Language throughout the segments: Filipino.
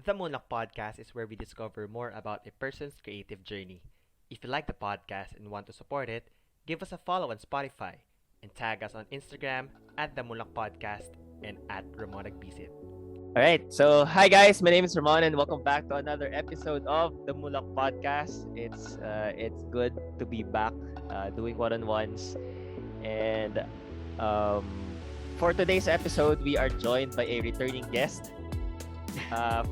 The Moonlock podcast is where we discover more about a person's creative journey. If you like the podcast and want to support it, give us a follow on Spotify and tag us on Instagram at the Moonlock Podcast and at Ramona Bisit. All right. So, hi guys. My name is Ramon, and welcome back to another episode of the Moonlock Podcast. It's good to be back doing one-on-ones, and um, for today's episode, we are joined by a returning guest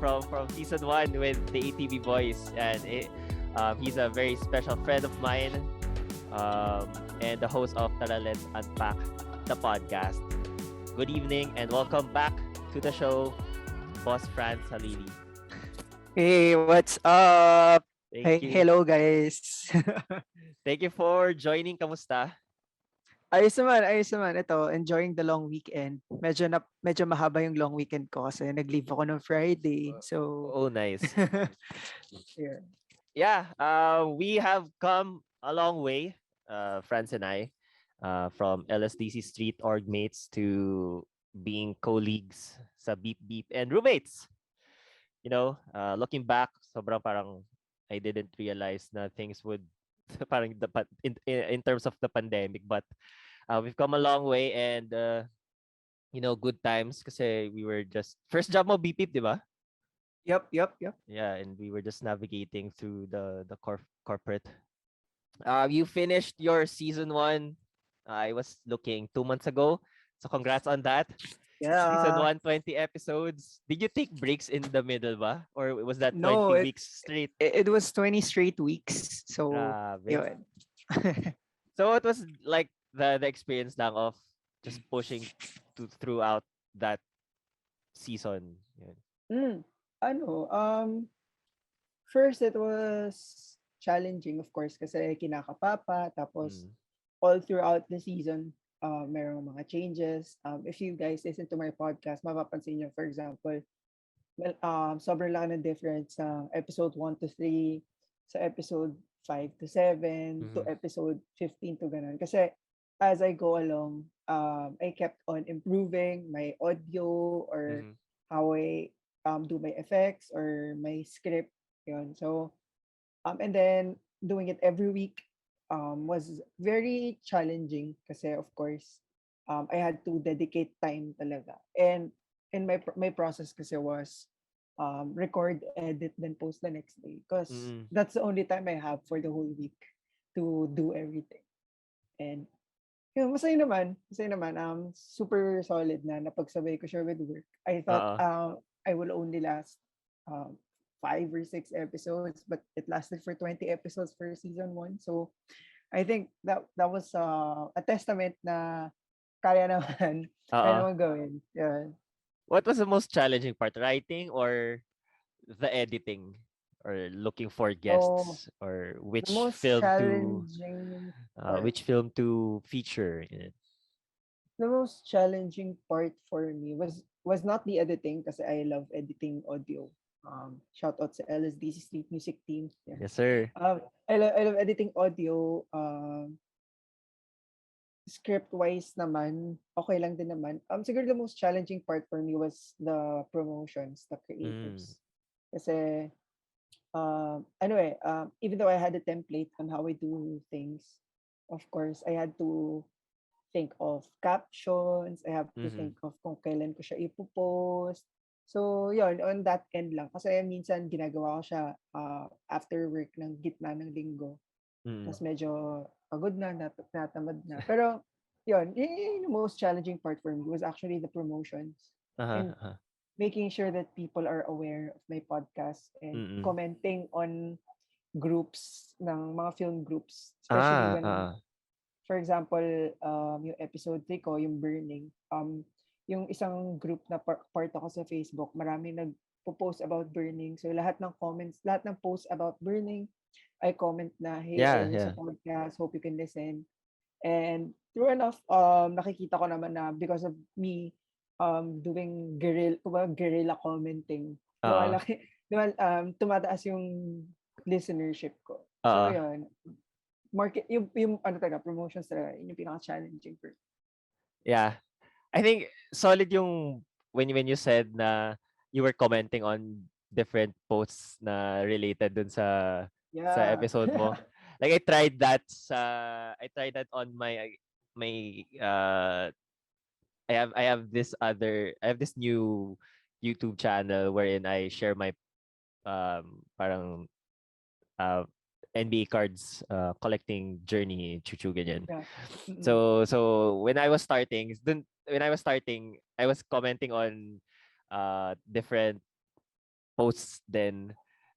from season one with the ATV Boys, and he's a very special friend of mine, and the host of Tara Let's Unpack the podcast. Good evening, and welcome back to the show, Boss Franz Halili. Hey, what's up? Thank Hey, you. hello guys. Thank you for joining. Kamusta? Ayos naman. Ito, enjoying the long weekend. Medyo mahaba yung long weekend ko kasi nag-leave ako ng Friday. So, Oh, nice. yeah. Yeah, we have come a long way, Franz and I, from LSDC Street org mates to being colleagues sa Beep Beep and roommates. Looking back, sobrang parang I didn't realize na things would parang in terms of the pandemic, but we've come a long way, and good times kasi we were just first job mo Beep Beep, di ba? Yep. Yeah, and we were just navigating through the corporate. You finished your season one. I was looking 2 months ago, so congrats on that. Season Yeah. 1, 20 episodes. Did you take breaks in the middle ba? Or was that 20 No, weeks straight? it was 20 straight weeks. So, Grabe. yun. So it was like the experience lang of just pushing throughout that season. Yun. Ano, first it was challenging of course kasi kinakapapa tapos Mm. all throughout the season merong mga changes. If you guys listen to my podcast, mapapansin nyo, for example, well, sobrang laki ng difference sa episode 1 to 3, sa episode 5 to 7, to Mhm. episode 15 to ganun. Kasi as I go along, I kept on improving my audio or Mhm. how I do my effects or my script. Yun. So, and then doing it every week was very challenging kasi of course I had to dedicate time talaga. And my process kasi was record, edit, then post the next day because Mm. that's the only time I have for the whole week to do everything. And yun, masaya naman. Masaya naman. Super solid na napagsabay ko siya with work. I thought Oo. I will only last um, 5 or 6 episodes, but it lasted for 20 episodes for season 1. So I think that was a testament na kaya naman, kaya Oo. naman gawin. Yeah. What was the most challenging part? Writing or the editing? Or looking for So guests? Or the most which film to feature in it? part for me was not the editing kasi I love editing audio. Shout out sa LSDC Street Music Team. Yeah. Yes, sir. I love editing audio. Script wise naman, okay lang din naman. Siguro the most challenging part for me was the promotions, the Mm. creatives. Kasi even though I had a template on how I do things, of course, I had to think of captions, I have to Mhm. think of kung kailan ko siya ipopost. So, yun, on that end lang. Kasi minsan ginagawa ko siya after work ng gitna ng linggo. Mm. Tapos medyo pagod na, natamad na. Pero, yun yung most challenging part for me was actually the promotions. Uh-huh. And Uh-huh. making sure that people are aware of my podcast and Mm-mm. commenting on groups ng mga film groups. Especially Ah, when, ah. for example, yung episode 3 ko, yung Burning, yung isang group na part ako sa Facebook, marami nagpo-post about Burning. So lahat ng comments, lahat ng posts about Burning, I comment na, hey, Yeah, airing sa yeah. podcast, hope you can listen. And true enough, nakikita ko naman na because of me doing guerrilla commenting, Oo. lumalaki, tumataas yung listenership ko. So Oo. yun, yung ano talaga, promotions talaga, yun yung pinaka-challenging for me. Yeah. I think solid yung when you said na you were commenting on different posts na related dun sa Yeah. episode mo. Like I tried that on my I have this new YouTube channel wherein I share my parang NBA cards collecting journey chuchu ganyan. Yeah. Mm-mm. So when I was starting I was commenting on different posts then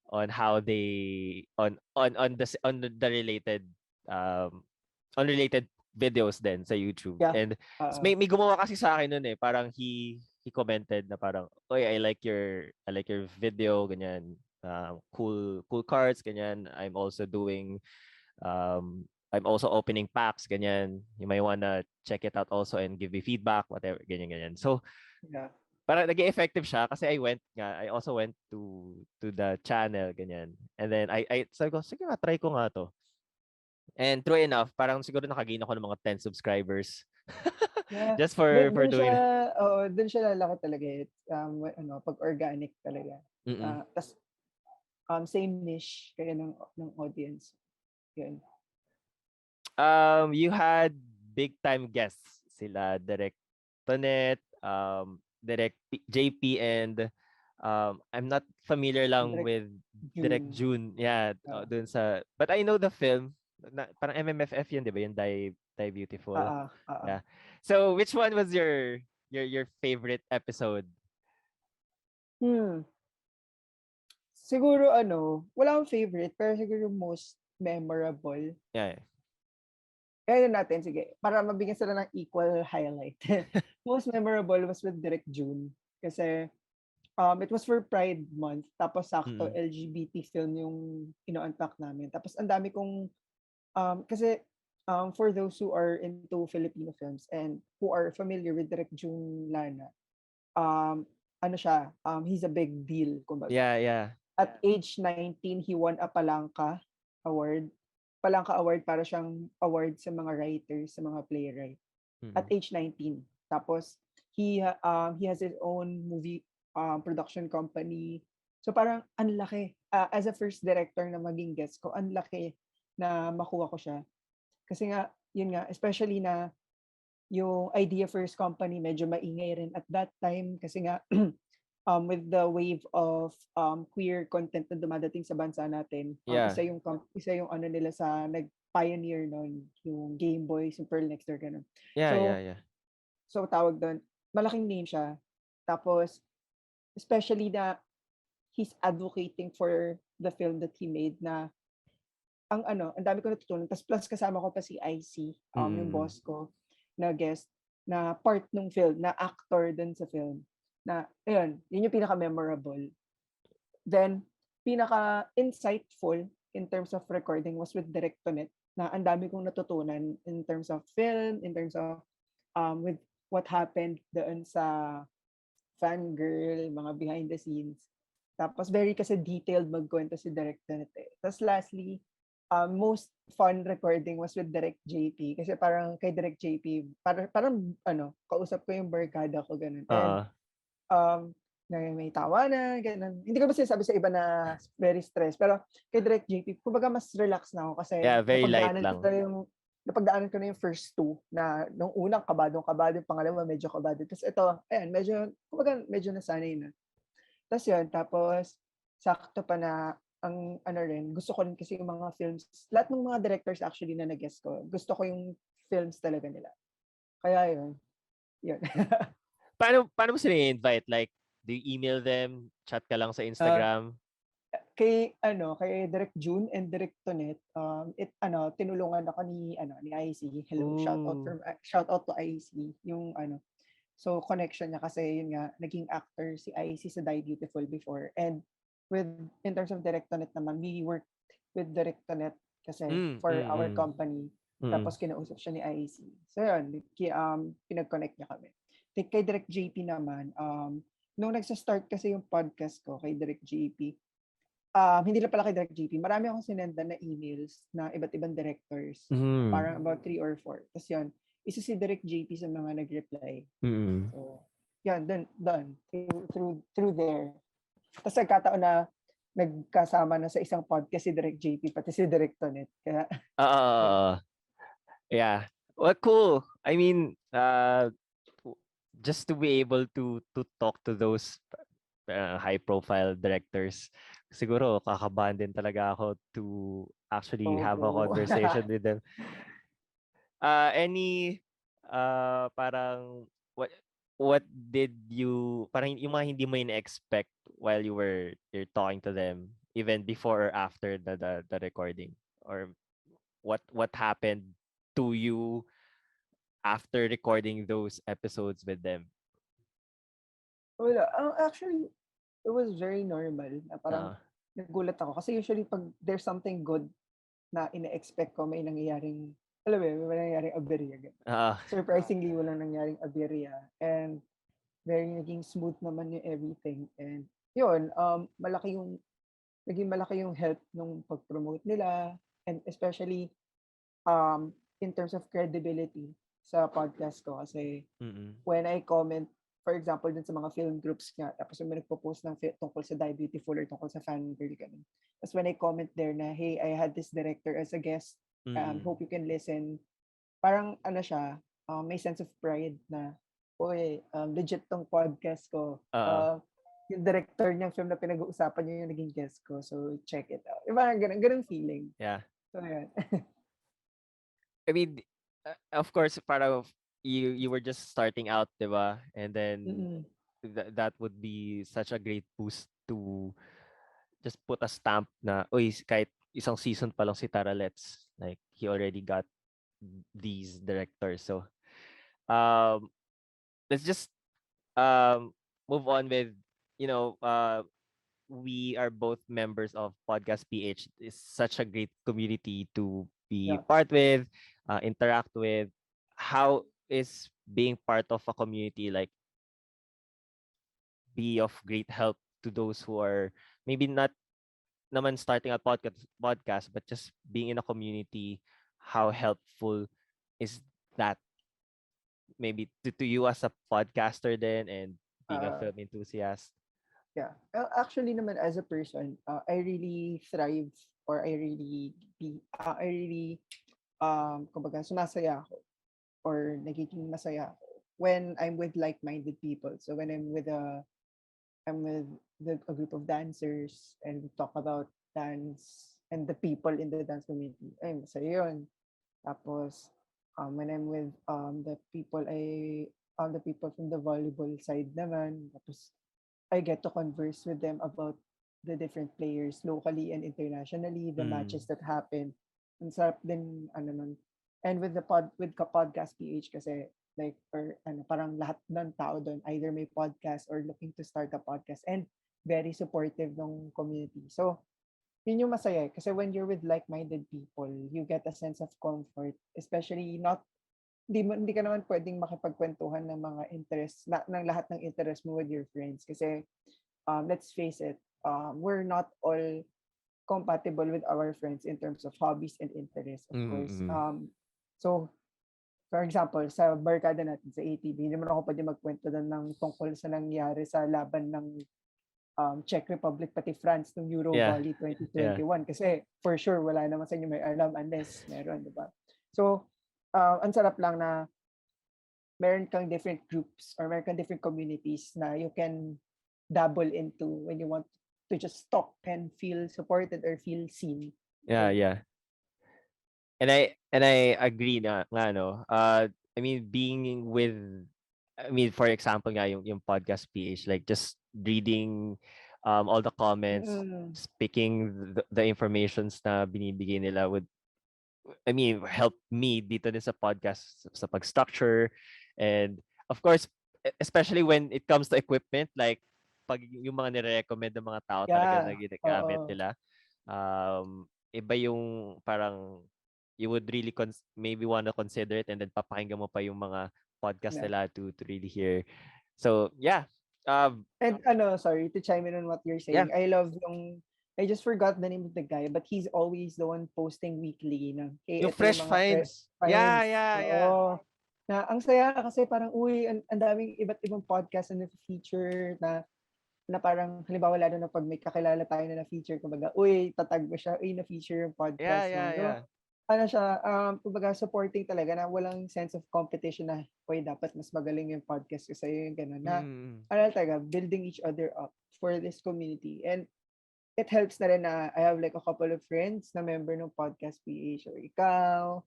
on how they on the related um unrelated videos then sa YouTube. Yeah. And Uh, may gumawa kasi sa akin noon eh, parang he commented na parang, "Oy, I like your video ganyan. Cool cards ganyan. I'm also opening packs ganyan. You might wanna check it out also and give me feedback whatever ganyan ganyan." So yeah. parang naging effective siya kasi I also went to the channel ganyan. And then I sabi ko, sige nga, try ko nga to. And true enough, parang siguro nakagain ako ng mga 10 subscribers. Yeah. Just for Doon siya, doing it. doon siya lalaki talaga eh. Pag organic talaga. Mm-mm. Tas same niche kaya ng audience. Yun. You had big time guests sila Direct Tonet, JP and I'm not familiar lang Direct with Direct June. June. Yeah, Uh, dun sa but I know the film. Parang MMFF yun, 'di ba? Yung Die Beautiful. ah, ah, ah. Yeah. So which one was your favorite episode? Hmm. Siguro wala akong favorite, pero siguro most memorable. Yeah. Kaya natin, sige, para mabigyan sila ng equal highlight. Most memorable was with Direct June. Kasi it was for Pride Month. Tapos sakto, Mm. LGBT film yung Unpack namin. Tapos ang dami kong, kasi for those who are into Filipino films and who are familiar with Direct June Lana, he's a big deal, kumbaga. Yeah. At age 19, he won a Award. Palangka Award para siyang award sa mga writers, sa mga playwright. At Mm. age 19. Tapos he has his own movie production company. So parang ang laki. As a first director na maging guest ko, ang laki na makuha ko siya. Kasi nga, yun nga, especially na yung Idea First Company medyo maingay rin at that time kasi nga with the wave of queer content na dumadating sa bansa natin, Yeah. isa yung ano nila sa nag-pioneer noon, yung Game Boys, yung Pearl Next Door, ganun. Yeah. So tawag doon, malaking name siya. Tapos, especially na he's advocating for the film that he made na ang dami ko natutunan. Tapos plus kasama ko pa si IC, yung boss ko, na guest, na part ng film, na actor din sa film. Na, ayun, yun yung pinaka-memorable. Then, pinaka-insightful in terms of recording was with Direct Tonet, na ang dami kong natutunan in terms of film, in terms of with what happened doon sa fangirl, mga behind the scenes. Tapos very kasi detailed magkwento si Direct Tonet eh. Tapos lastly, most fun recording was with Direct JP kasi parang kay Direct JP, parang kausap ko yung barkada ko ganun. And na may tawanan, ganun. Hindi ko ba sinasabi sa iba na very stress, pero kay Direct JP, kumbaga mas relax na ako kasi Yeah, very light lang. napagdaanan ko na yung first two na nung unang kabadong, yung pangalawa medyo kabado. Tapos ito, ayan, medyo nasanay na. Tapos sakto pa na ang gusto ko rin kasi yung mga films, lahat ng mga directors actually na nag-guest ko, gusto ko yung films talaga nila. Kaya yun. Paano mo sila i-invite? Like, do you email them? Chat ka lang sa Instagram? Kay Direct June and Direct Tonet, tinulungan ako ni IC. Hello, shout out to IC, yung so connection niya kasi yun nga naging actor si IC sa Die Beautiful before, and in terms of Direct Tonet naman, we worked with Direct Tonet kasi for our company. Tapos kinausap siya ni IC. So yun, pinag-connect niya kami. Kay Direct JP naman, nung nagsa-start kasi yung podcast ko kay Direct JP, hindi lang pala kay Direct JP, marami akong sinendan na emails na iba't ibang directors. Parang about 3 or 4. Tapos yun, isa si Direct JP sa mga nag-reply. So, yan, done. Through there. Tapos nagkataon na nagkasama na sa isang podcast si Direk JP pati si Direk Tonet. Kaya ayun. Uh, yeah. Well, cool. I mean, just to be able to talk to those high profile directors, siguro kakabahan din talaga ako to actually have a Oo. conversation with them. Any parang what did you parang yung mga hindi mo in-expect while you're talking to them even before or after the recording, or what happened to you after recording those episodes with them? Wala. Actually, it was very normal na parang Uh, nagulat ako. Kasi usually pag there's something good na ine-expect ko, may nangyayaring, alam mo yun, may nangyayaring aberya. Ganun. uh, Surprisingly, walang nangyaring aberya. And very naging smooth naman yung everything. And yun, naging malaki yung help nung pag-promote nila. And especially, in terms of credibility sa podcast ko. Kasi mm-mm. when I comment, for example, dun sa mga film groups nga, tapos may nagpo-post ng tungkol sa Die Beautiful or tungkol sa fangirl, ganun. Tapos when I comment there na, hey, I had this director as a guest, Mm-mm. hope you can listen. Parang ano siya, may sense of pride na, uy, legit tong podcast ko. Uh, Yung director niyang film na pinag-uusapan niya yung naging guest ko. So, check it out. Yung parang ganun feeling. yeah. So, yan. I mean, of course, parang you were just starting out, diba? And then Mm-mm. that would be such a great boost to just put a stamp na, uy, kahit isang season pa lang si Tara Let's, like, he already got these directors. So, um, let's just move on with, you know, we are both members of Podcast PH. It's such a great community to be Yeah. part with, interact with. How is being part of a community like be of great help to those who are maybe not naman starting a podcast, but just being in a community? How helpful is that maybe to you as a podcaster then and being a Uh, film enthusiast? yeah. Actually naman as a person, I really thrive or I really kumbaga sumasaya ako or nagiging masaya ako when I'm with like-minded people. So when I'm with a group of dancers and we talk about dance and the people in the dance community. Ay, masaya yun. Tapos when I'm with the people from the volleyball side naman, tapos I get to converse with them about the different players locally and internationally, the Mm. matches that happen. Ang sarap din, ano nun. And with Podcast PH kasi, like, or ano, parang lahat ng tao doon, either may podcast or looking to start a podcast and very supportive ng community. So, yun yung masaya eh. Kasi when you're with like-minded people, you get a sense of comfort, especially hindi ka naman pwedeng makipagkwentuhan ng mga interests, ng lahat ng interest mo with your friends. Kasi, let's face it, we're not all compatible with our friends in terms of hobbies and interests, of course. Mm-mm. So, for example, sa barkada natin sa ATV, hindi naman ako pwede magkwento ng tungkol sa nangyari sa laban ng Czech Republic pati France ng Euro Yeah. Volley Yeah. 2021 kasi for sure wala naman sa inyo may alam unless meron, di ba? So, ang sarap lang na meron kang different groups or meron kang different communities na you can dabble into when you want to just talk and feel supported or feel seen. Yeah, Ganun. yeah. And I agree na nga no. I mean being with, I mean for example nga yung podcast PH, like just reading all the comments, Mm-mm. speaking the informations na binibigay nila would, I mean, help me dito din sa podcast sa pag-structure, and of course especially when it comes to equipment, like pag yung mga nire-recommend ng mga tao talaga na Yeah. ginagamit Oo. nila, iba yung parang you would really maybe want to consider it, and then papakinggan mo pa yung mga podcast Yeah. nila to really hear. So yeah, And sorry to chime in on what you're yeah, saying. I just forgot the name of the guy, but he's always the one posting weekly na, hey, yung ito yung fresh mga finds. Yeah, finds. yeah, yeah. Oo. Na ang saya kasi parang, uy, ang daming iba't ibang podcast na feature na na parang halimbawa lalo na pag may kakilala tayo na na-feature, kumbaga, uy, tatag mo siya, uy, na-feature yung Yeah, podcast mo. yeah, So, yeah. ano siya, kumbaga supporting talaga na walang sense of competition na, uy, dapat mas magaling yung podcast ko sa'yo, yung gano'n. Na, Mm. ano talaga, building each other up for this community. And it helps na rin na I have like a couple of friends na member ng Podcast PH, or ikaw,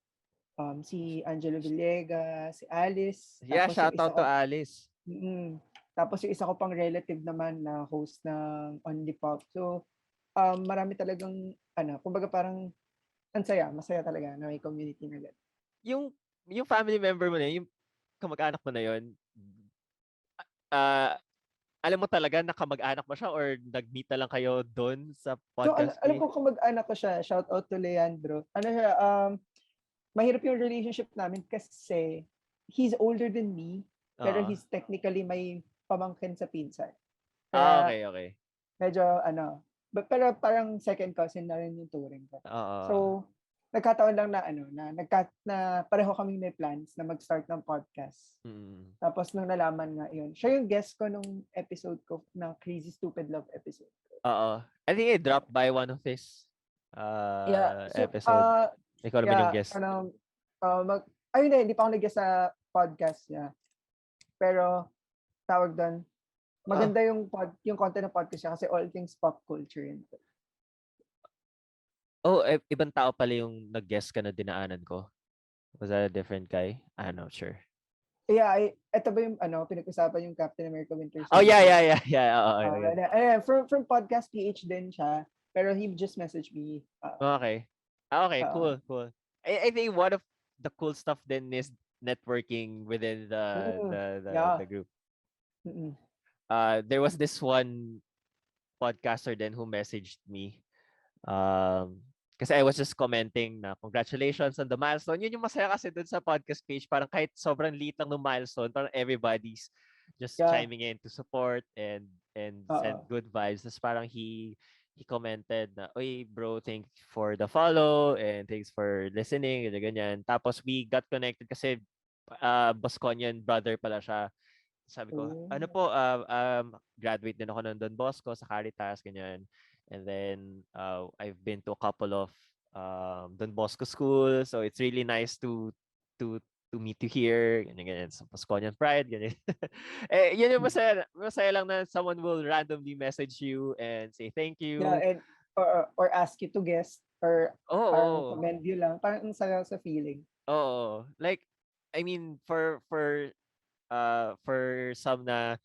si Angelo Villegas, si Alice, Yeah, tapos yung shout isa out to ko, Alice. tapos yung isa ko pang relative naman na host ng Only Pop. So, marami talagang, kumbaga parang, masaya talaga na may community na gano'n. Yung yung family member mo na yun, yung kamag-anak mo na yun, ah, alam mo talaga na kamag-anak mo siya or nag-meet na lang kayo doon sa So, podcast alam page? ko kamag-anak ko siya, shout out to Leandro. Ano siya, mahirap yung relationship namin kasi he's older than me, pero Oo. he's technically may pamangkin sa pinsan. Ah, Kaya okay, okay. medyo pero parang second cousin na rin yung turing ko. So, Oo. nagkataon lang na na pareho kaming may plans na mag-start ng podcast. Mm. Tapos nung nalaman nga yun, siya yung guest ko nung episode ko ng Crazy Stupid Love episode. Oo. I think I dropped by one of his Yeah, so episode. Ikaw naman yung yeah, guest. hindi pa ako nag-guest sa podcast niya. Pero tawag doon, Ah. maganda yung content ng podcast niya kasi all things pop culture yun. Oh, ibang tao pala yung nag-guest ka na dinaanan ko. Was that a different guy? I'm not sure. Yeah, ito ba yung pinag-usapan yung Captain America Winter Oh, yeah, Soldier? yeah, yeah, yeah. Oo, okay. From Podcast PH din siya, pero he just messaged me. Okay. Okay, cool, cool. I think one of the cool stuff then is networking within Yeah. the group. Mm-mm. There was this one podcaster then who messaged me. Kasi I was just commenting na congratulations on the milestone. Yun yung masaya kasi dun sa podcast page. Parang kahit sobrang liit lang ng milestone, parang everybody's just Yeah. chiming in to support and send good vibes. Tapos parang he commented na, "Oy bro, thanks for the follow and thanks for listening." Ganyan. Tapos we got connected kasi Bosconian brother pala siya. Sabi ko, ano po, graduate din ako ng Don Bosco sa Caritas, ganyan. And then, I've been to a couple of Don Bosco schools, so it's really nice to meet you here, ganyan, ganyan. Sa Bosconian Pride, ganyan. Yun yung masaya lang na someone will randomly message you and say thank Yeah, you. and or ask you to guest or parang Oo. commend you lang. Parang ang saya sa feeling. Oo. Like, I mean, for some na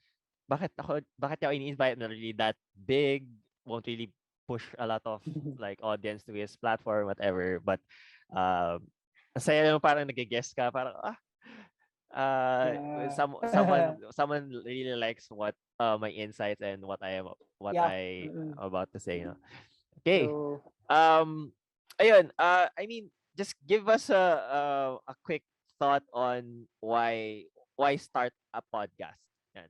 bakit niya ako ini-invite na really that big, won't really push a lot of like audience to his platform, whatever. But ang saya naman parang nag-guest ka, parang Yeah. someone really likes what my insights and what Yeah. I Mm-mm. about to say, no? Okay. So, Ayun, I mean, just give us a quick thought on why start a podcast. Yan.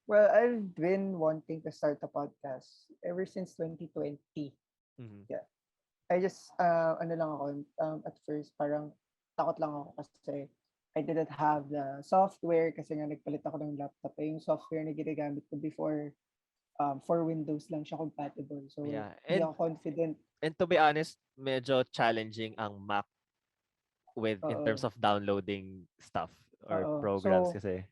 well, I've been wanting to start a podcast ever since 2020. Mhm. Yeah. I just, lang ako, at first, parang takot lang ako kasi I didn't have the software kasi nga nagpalit ako ng laptop. Yung software na ginagamit ko before, for Windows lang siya compatible. So, Yeah. hindi ako confident. And to be honest, medyo challenging ang Mac in terms Oo. of downloading stuff or Oo. programs kasi.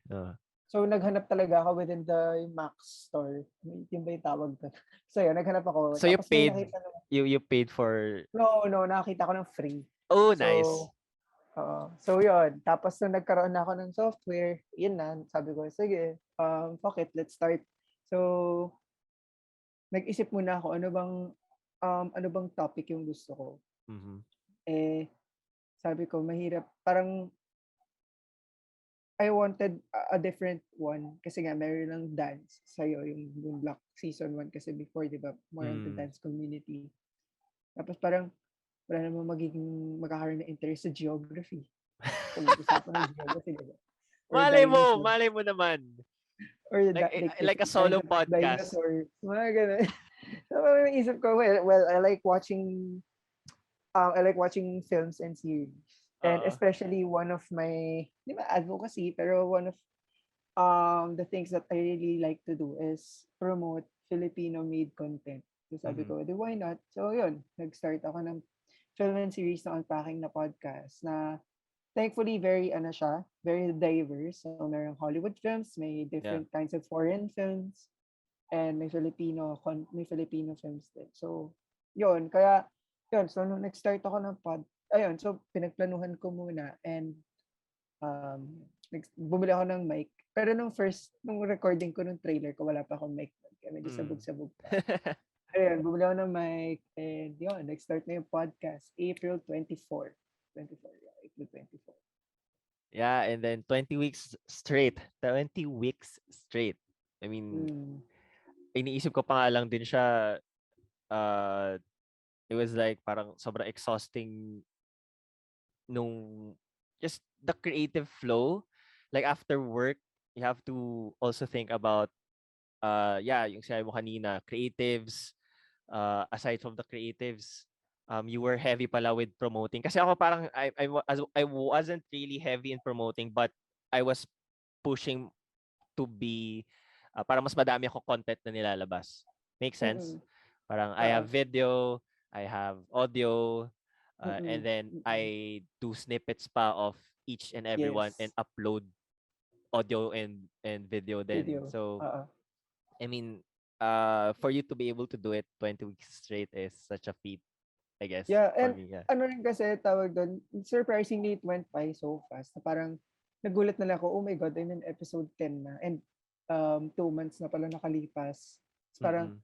So, naghanap talaga ako within the Mac store. Yung ba yung tawag ko? So, yun, naghanap ako. So you Tapos may paid nakita you paid for No, nakakita ko ng free. Oh, So, nice. so yun. Tapos nung nagkaroon na ako ng software, yun na, sabi ko, sige, fuck it, let's start. So, nag-isip muna ako, ano bang topic yung gusto ko. Mhm. Sabi ko, mahirap. Parang, I wanted a different one kasi nga meron ng dance sa'yo, yung Moonlock season 1 kasi before, di ba? More on the dance community. Tapos parang, wala namang magkakaroon ng interest sa geography. Pag-usapan ng geography, di ba? Or dinosaurs. Malay mo naman. Or Like a solo podcast. Dinosaurs. Mga ganun. So, parang isip ko, well, I like watching films and series. And especially one of my, di ba advocacy, pero one of the things that I really like to do is promote Filipino-made content. So sabi Mhm. ko, di why not? So yun, nag-start ako ng film and series na Unpacking na podcast na thankfully very ano siya, very diverse. So merong Hollywood films, may Yeah. different kinds of foreign films, and may Filipino films din. So yun, kaya yun, so nung nag-start ako ng ayun, so pinagplanuhan ko muna and bumili ako ng mic. Pero nung recording ko nung trailer ko, wala pa akong mic. Kaya medyo Mm. sabog-sabog pa. Ayun, bumili ako ng mic and yun, nag-start na yung podcast, April 24. 24, yeah, April 24. Yeah, and then 20 weeks straight. 20 weeks straight. I mean, Mm. iniisip ko pa nga lang din siya, uh, it was like parang sobrang exhausting nung just the creative flow. Like after work, you have to also think about yeah, yung sinabi mo kanina, creatives, aside from the creatives, you were heavy pala with promoting. Kasi ako parang I wasn't really heavy in promoting, but I was pushing to be para mas madami ako content na nilalabas. Make sense? Mm. Parang I Oo. have video, I have audio, and Mm. then Mm. I do snippets pa of each and every one and Yes. upload audio and video then. Video. So, Oo. I mean, for you to be able to do it 20 weeks straight is such a feat, I guess, Yeah, for and me. Yeah. ano rin kasi tawag doon, surprisingly it went by so fast. Na parang nagulat na lang ako, oh my God, I'm in episode 10 na. And 2 months na pala nakalipas. It's parang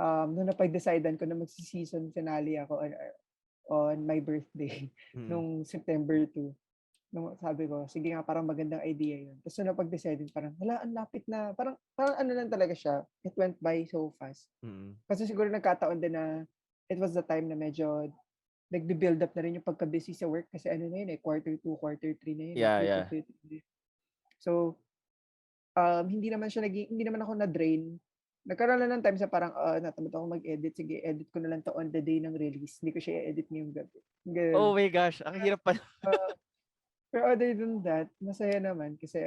Mm-mm. nung napag-decidean ko na magsi-season finale ako on my birthday Mm-mm. nung September 2. Nung sabi ko, sige nga, parang magandang idea yun. Tapos nung napag-decide, parang, wala, ang lapit na. Parang ano lang talaga siya. It went by so fast. Mm-mm. Kasi siguro nagkataon din na it was the time na medyo nagbe-build up na rin yung pagka-busy sa work kasi ano na yun quarter 2, quarter 3 na yun Yeah, Q2, yeah. Q3. So, hindi naman ako na-drain. Nagkaroon lang ng time sa parang, natamad ako mag-edit. Sige, edit ko na lang to on the day ng release. Hindi ko siya edit ngayong gabi. Ganun. Oh my gosh, ang hirap pa. Uh, pero other than that, masaya naman kasi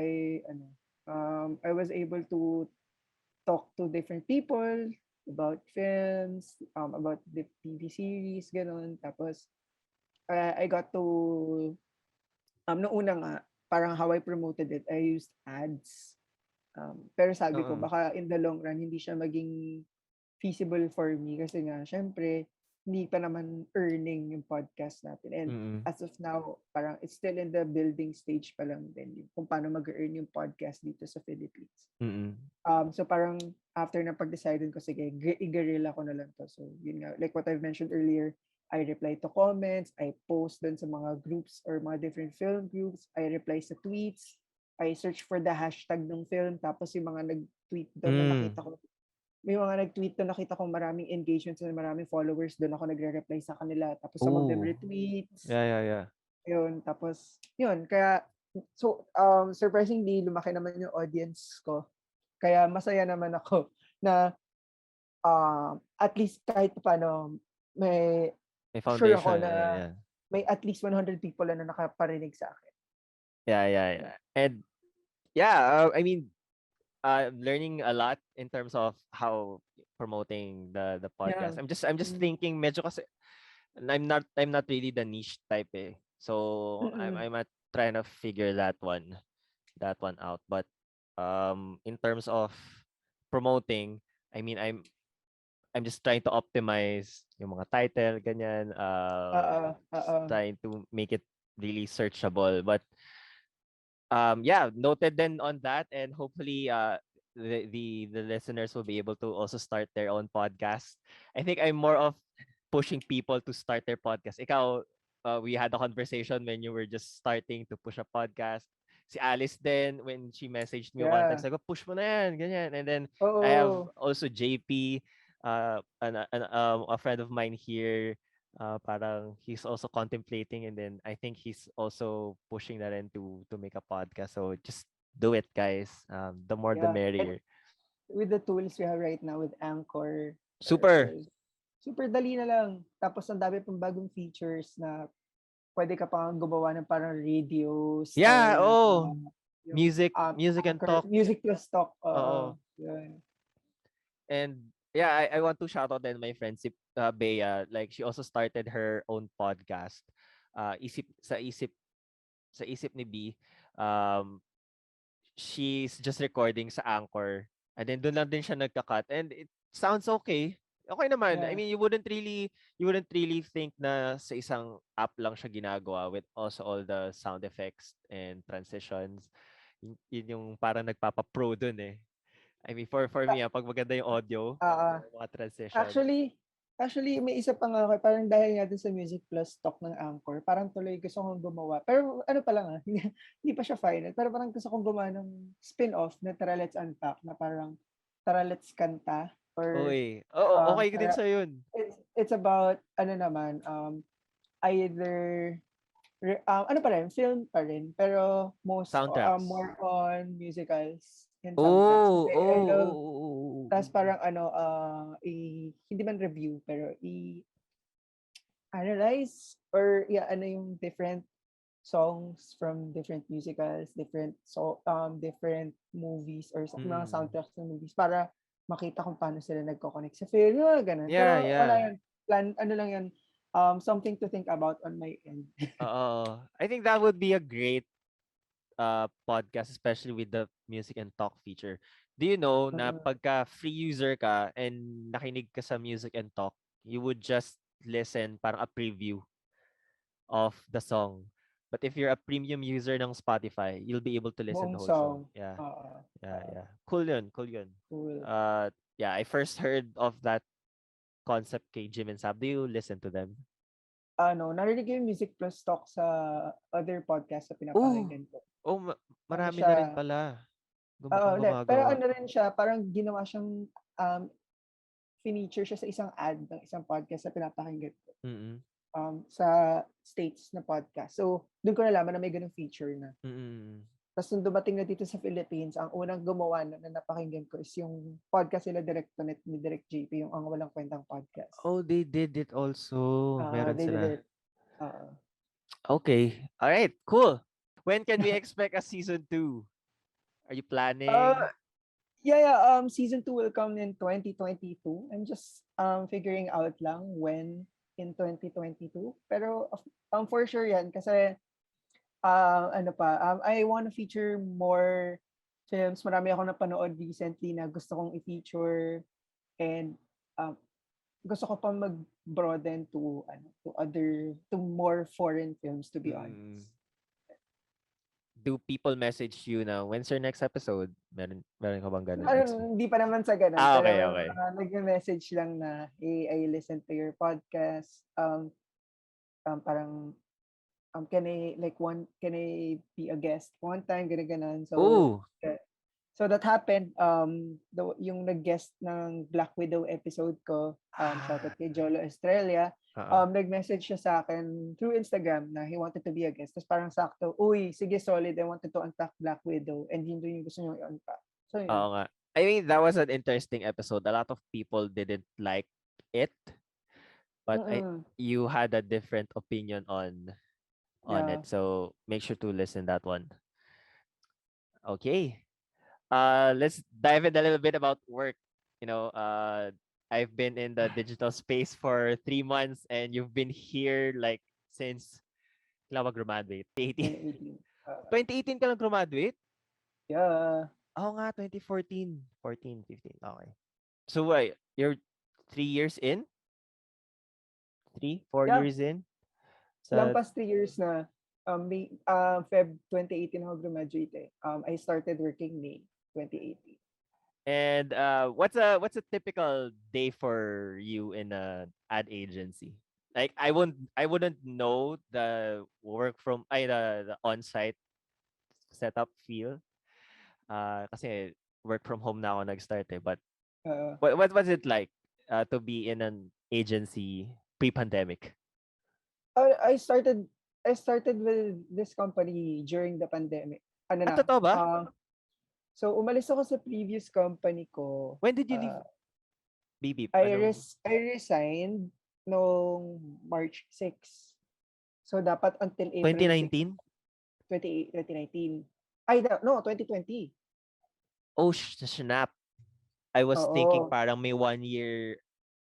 I was able to talk to different people about films, about the TV series, ganun. Tapos, I got to, noong una nga, parang how I promoted it, I used ads. Pero sabi ko, Oo. baka in the long run, hindi siya maging feasible for me kasi nga, syempre, hindi pa naman earning yung podcast natin. And Mm-mm. as of now, parang it's still in the building stage pa lang din yung kung paano mag-earn yung podcast dito sa Philippines. Mm-mm. So parang after na pag-decide ko, sige, i-guerrilla ko na lang to. So yun nga, like what I've mentioned earlier, I reply to comments, I post dun sa mga groups or mga different film groups, I reply sa tweets, I search for the hashtag ng film, tapos yung mga nag-tweet doon na Mm. nakita ko, may mga nag-tweet doon, nakita ko maraming engagements and maraming followers, doon ako nagre-reply sa kanila, tapos some of them Ooh. retweets, Yeah, yeah, yeah. yun, tapos, yun, kaya, so, surprisingly, lumaki naman yung audience ko, kaya masaya naman ako na at least kahit paano may May sure ako foundation. na Yeah, yeah. may at least 100 people na nakaparinig sa akin. Yeah, yeah, yeah. And yeah, I mean, learning a lot in terms of how promoting the Yeah. podcast. I'm just Mm. thinking medyo kasi I'm not really the niche type eh. So Mm-mm. I'm at trying to figure that one out. But in terms of promoting, I mean I'm just trying to optimize yung mga title, ganyan, trying to make it really searchable. But yeah, noted then on that, and hopefully the listeners will be able to also start their own podcast. I think I'm more of pushing people to start their podcast. Ikaw, we had a conversation when you were just starting to push a podcast. Si Alice then when she messaged me one time, Yeah. sabi ko, push mo na yan, ganyan. And then I have Oo. also JP, a friend of mine here, parang he's also contemplating, and then I think he's also pushing na rin to make a podcast. So just do it, guys. The more the Yeah. And merrier. with the tools we have right now with Anchor, Super. super dali na lang. Tapos ang dami pang bagong features na pwede ka pang gumawa ng parang radio Yeah, style na oh. yung music and Anchor, talk. Music Plus Talk. Oo. Yun. And yeah, I want to shout out then my friend si Bea. Like she also started her own podcast. Isip ni B. Um, she's just recording sa Anchor. And then doon lang din siya nagka-cut. And it sounds okay. Okay naman. I Yeah. mean, you wouldn't really think na sa isang app lang siya ginagawa with also all the sound effects and transitions. Yun yung parang nagpapa-pro dun eh. I mean, for me, pag maganda yung audio, Ah, mga transitions. actually, may isa pa nga ako, parang dahil nga dun sa Music Plus Talk ng Anchor, parang tuloy gusto kong gumawa. Pero ano pa lang hindi pa siya final. Pero parang gusto kong gumawa ng spin-off na Tara Let's Unpack na parang Tara Let's Kanta or Uy. Oo, okay din Tara, sa yun. it's about ano naman, either ano pa rin, film pa rin, pero Soundtracks. more on musicals and soundtracks. Oh, Kasi I oh, love, oh, oh, tas oh. parang hindi man review, pero analyze or ano yung different songs from different musicals, different movies or mga Mm. soundtracks ng movies para makita kung paano sila nagko-connect sa film, yung mga ganun. Yeah, Pero wala yeah. yan, ano lang yan, something to think about on my end. Oo. I think that would be a great podcast, especially with the music and talk feature. Do you know na pagka free user ka and nakinig ka sa music and talk, you would just listen parang a preview of the song. But if you're a premium user ng Spotify, you'll be able to listen Buong the whole song. song. Yeah. Yeah, Oo. yeah. Cool yun, cool yun. Cool. Yeah, I first heard of that concept kay Jim and Sab. Do you listen to them? Narinig ko yung Music Plus Talk sa other podcast na Oh, pinapakinggan ko. marami na rin Siya, pala. pero Gumagawa. rin siya, parang ginawa siyang, feature siya sa isang ad ng isang podcast na pinapakinggan ko. Mm-mm. Sa States na podcast. So, doon ko nalaman na may ganung feature na. Mm-mm. Tapos nung dumating na dito sa Philippines, ang unang gumawa na napakinggan ko is yung podcast sila Direct to Net ni Direct JP, yung Ang Walang Kwentang Podcast. Oh, they did it also. Meron They did sila. it. Okay. All right. Cool. When can we expect a season 2? Are you planning? Yeah. Season 2 will come in 2022. I'm just figuring out lang when in 2022. Pero for sure yan kasi I want to feature more films. Marami ako napanood recently na gusto kong i-feature and gusto ko pa mag-broaden to more foreign films, to be honest. Do people message you now? When's your next episode? Meron ka bang ganun? Hindi pa naman sa ganun. Okay, pero okay. nag-message lang na, hey, I listen to your podcast. Parang, can I be a guest one time? Ganun. So that happened. Yung nag-guest ng Black Widow episode ko, shoutout kay Jolo Estrella, nag-message siya sa akin through Instagram na he wanted to be a guest. Tapos parang sakto, uy, sige, solid, I wanted to unpack Black Widow and yun yung gusto nyo i-unpack. So yun. Oo nga. I mean, that was an interesting episode. A lot of people didn't like it, but you had a different opinion on it. So make sure to listen that one. Okay. Let's dive in a little bit about work. I've been in the digital space for 3 months and you've been here like since kailan ka graduate? 2018. 2018 ka lang graduate? Yeah. Oo nga, 2014. 14, 15. Okay. So you're 3 years in? 4 years in? Lampas 3 years na. Feb 2018 ako graduate. I started working May 2018. And what's a typical day for you in a ad agency? Like I wouldn't know the the on-site setup feel. Kasi work from home na ako nag-start eh. But what was it like to be in an agency pre-pandemic? I started with this company during the pandemic. Totoo ba? So umalis ako sa previous company ko. When did you leave? BB. I resigned noong March 6. So dapat until April 2019? 2019. No, 2020. Oh, snap. I was thinking Oo. parang may one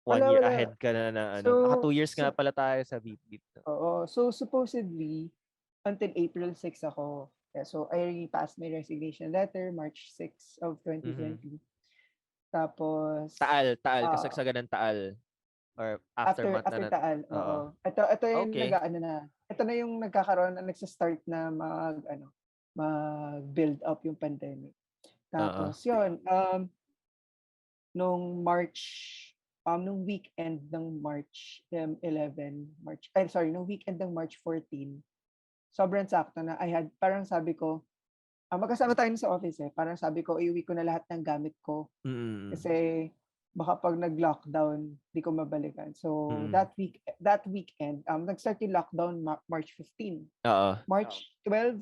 Wala, year wala. ahead ka na ano. Naka So, 2 years nga so pala tayo sa beep beep. oo. So, supposedly, until April 6 ako. Yeah, so, I passed my resignation letter March 6 of Mhm. 2020. Tapos, Taal, ah kasagsagan ng Taal or aftermath after na. Taal, Oo. oo. Ito yung Okay. nag-aano na. Ito na yung nagkakaroon na nagsa-start na mag-build up yung pandemic. Oo. Tapos yun, nung March, nung weekend ng March 11, nung weekend ng March 14, sobrang sakto na parang sabi ko, magkasama tayo sa office eh. Parang sabi ko, iuwi ko na lahat ng gamit ko Mm. kasi baka pag nag-lockdown, di ko mabalikan. So Mm. that weekend, nag-start yung lockdown March 15. Oo. March 12,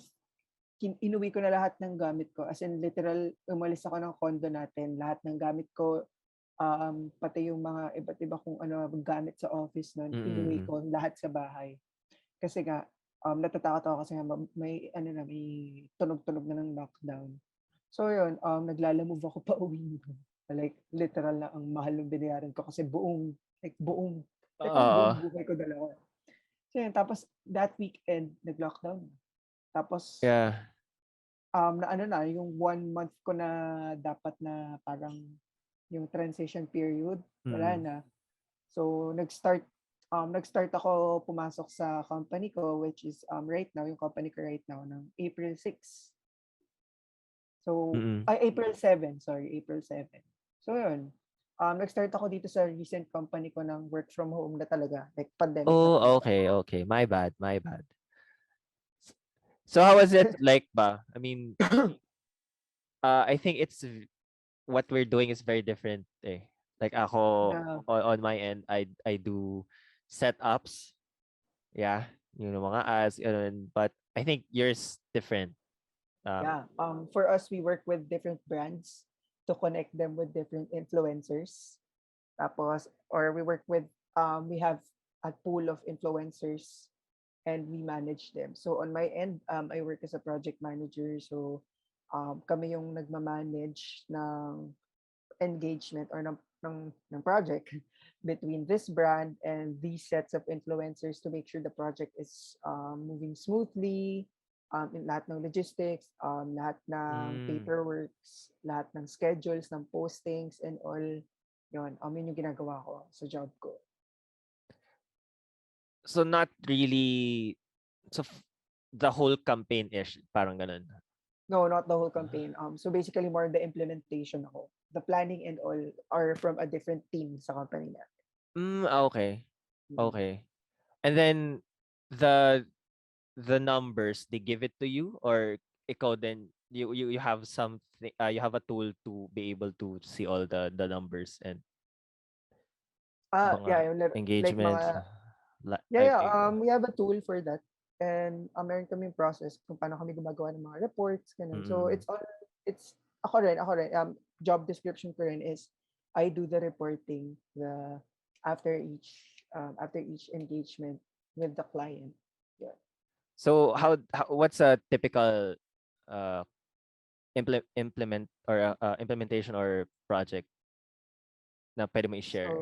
inuwi ko na lahat ng gamit ko. As in literal, umalis ako ng condo natin. Lahat ng gamit ko, pati yung mga iba't iba kung ano gamit sa office noon, inuwi Mm. ko lahat sa bahay. Kasi nga, natatakot ako kasi nga may tunog-tunog na ng lockdown. So yun, naglalamove ako pa uwi nun. Like, literal na ang mahal ng binayaran ko kasi parang Oo. buong buhay ko dalawa. So yun, tapos that weekend, nag-lockdown. Tapos, Yeah. yung 1 month ko na dapat na parang yung transition period, wala Mm. na. So, nag-start ako pumasok sa company ko, which is right now, yung company ko right now, ng April 6. So, Mm. April 7, sorry, April 7. So, yun. Nag-start ako dito sa recent company ko ng work from home na talaga, like pandemic na Oh, talaga. okay, okay. My bad, my bad. So how was it like ba? I mean, I think what we're doing is very different eh. Like ako Yeah, on my end, I do setups. Yeah, mga ads, ganun. But I think yours different. Um, yeah. For us, we work with different brands to connect them with different influencers. Tapos, or we have a pool of influencers and we manage them. So on my end, I work as a project manager. So kami yung nagmamanage ng engagement or ng project between this brand and these sets of influencers to make sure the project is moving smoothly, in lahat ng logistics, lahat ng mm, paperworks, lahat ng schedules, ng postings, and all. Yun yung ginagawa ko sa job ko. so not really so the whole campaign ish parang ganun. No, not the whole campaign. So basically more the implementation ako. The planning and all are from a different team sa company na. Okay. Mm. Okay. And then the the numbers they give it to you or ikaw then you have something you have a tool to be able to see all the numbers and mga Yeah, like engagements mga, live yeah, data. we have a tool for that. And meron kaming process kung paano kami gumagawa ng mga reports, ganun. So Mm. it's, ako rin, job description ko rin is, I do the reporting, after each engagement with the client. Yeah. So how what's a typical uh implement or implementation or project na pwede mo i-share?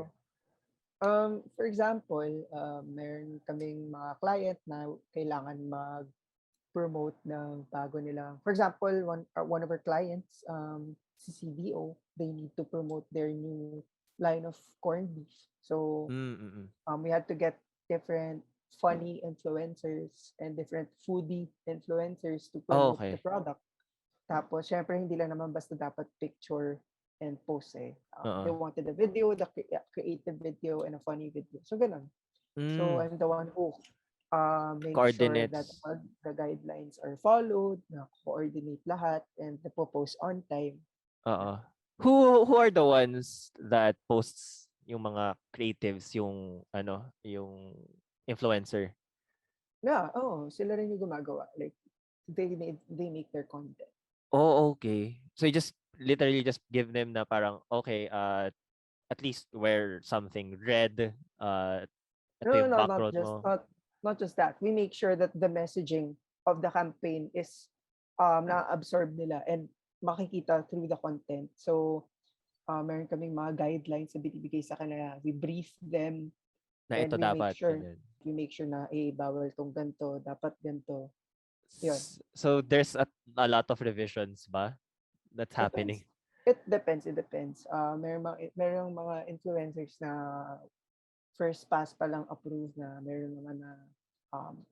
So, for example, meron kaming mga client na kailangan mag-promote ng bago nilang. For example, one of our clients, si CDO, they need to promote their new line of corned beef. So, Mm. we had to get different funny influencers and different foodie influencers to Oh, promote the okay. product. Tapos, syempre, hindi lang naman basta dapat picture and post eh. Oo. They wanted a video, creative video, and a funny video. So, ganun. So, Mm. I'm the one who make sure that Coordinates. all the guidelines are followed, na coordinate lahat, and the post on time. Oo. Who are the ones that posts yung mga creatives, yung yung influencer? Yeah, sila rin yung gumagawa. Like, they make their content. Oh, okay. So you just literally just give them na parang okay, at least wear something red, ito No, yung no, background mo. not just that. We make sure that the messaging of the campaign is na-absorb nila and makikita through the content. So, meron kaming mga guidelines na binibigay sa kanila. We brief them Na and ito dapat, ganyan. we make sure na bawal tong ganto, dapat ganto. Yun. So there's a lot of revisions ba that's Depends. happening? It depends. Merong mga influencers na first pass pa lang approved na, meron naman na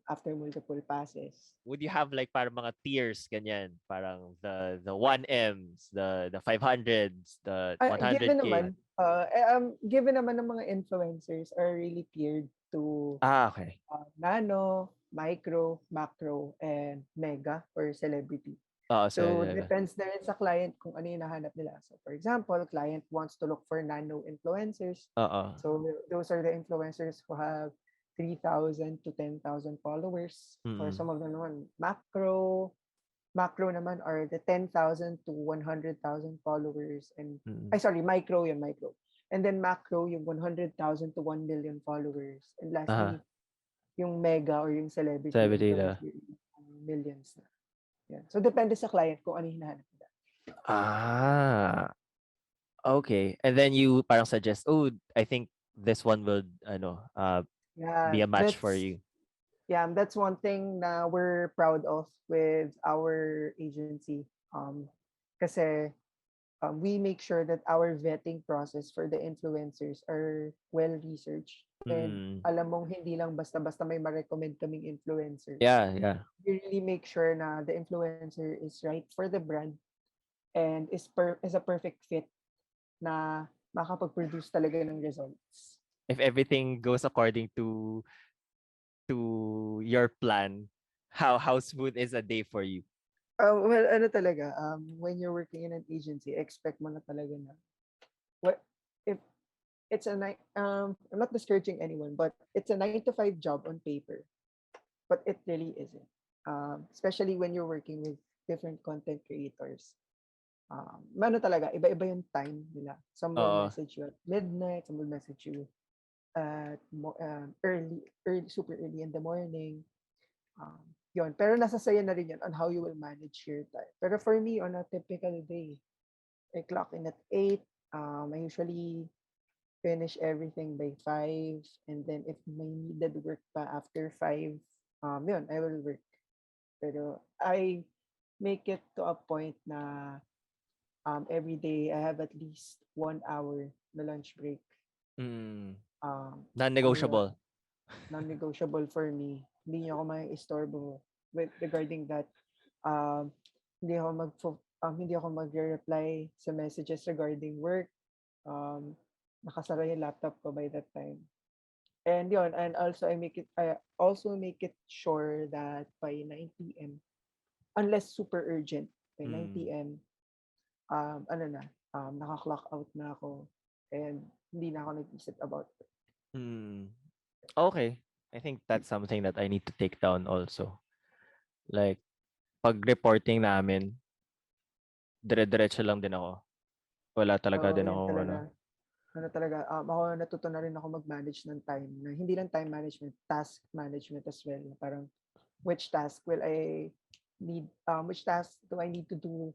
after multiple passes. Would you have like parang mga tiers ganyan? Parang the 1Ms, the 500s, the Given 100K? naman, given naman ng mga influencers are really tiered to Okay. nano, micro, macro, and mega or celebrity. Oo, So, so, depends na rin sa client kung ano yung nahanap nila. So, for example, client wants to look for nano influencers. oo. So, those are the influencers who have 3,000 to 10,000 followers. For some of them naman, macro naman are the 10,000 to 100,000 followers. And, micro yun, micro. And then macro, yung 100,000 to 1 million followers. And lastly, yung mega or yung celebrity influencer, millions na. Yeah. So, depende sa client kung ano yung hinahanap nila. Okay. And then you parang suggest, I think this one will be a match for you. Yeah, that's one thing na we're proud of with our agency. Kasi we make sure that our vetting process for the influencers are well researched. And alam mong hindi lang basta-basta may ma-recommend kaming influencer. Yeah. We really make sure na the influencer is right for the brand and is a perfect fit na makapag-produce talaga ng results. If everything goes according to your plan, how smooth is a day for you? Well, ano talaga, when you're working in an agency, expect mo na talaga na if it's I'm not discouraging anyone, but it's a 9 to 5 job on paper, but it really isn't. Especially when you're working with different content creators. Talaga, iba-iba yung time nila. Some will message you at midnight, some will message you at early, super early in the morning. Yun. Pero nasa sayo na rin yun on how you will manage your time. Pero for me, on a typical day, I clock in at 8. I usually finish everything by 5. And then if may needed work pa after 5, yun, I will work. Pero I make it to a point na every day I have at least 1 hour na lunch break. Non-negotiable. Non-negotiable for me. Hindi niyo ako mai-istorbo regarding that. Hindi ako magre-reply sa messages regarding work. Nakasara yung laptop ko by that time. And yun, and also I also make it sure that by 9 p.m. unless super urgent, by 9 p.m. Naka-clock out na ako and hindi na ako nag-isip about it. Okay. I think that's something that I need to take down also. Like, pag reporting namin, dire-diretso lang din ako. Wala talaga din ako Ako natuto na rin ako mag-manage ng time. Na hindi lang time management, task management as well. Parang which task do I need to do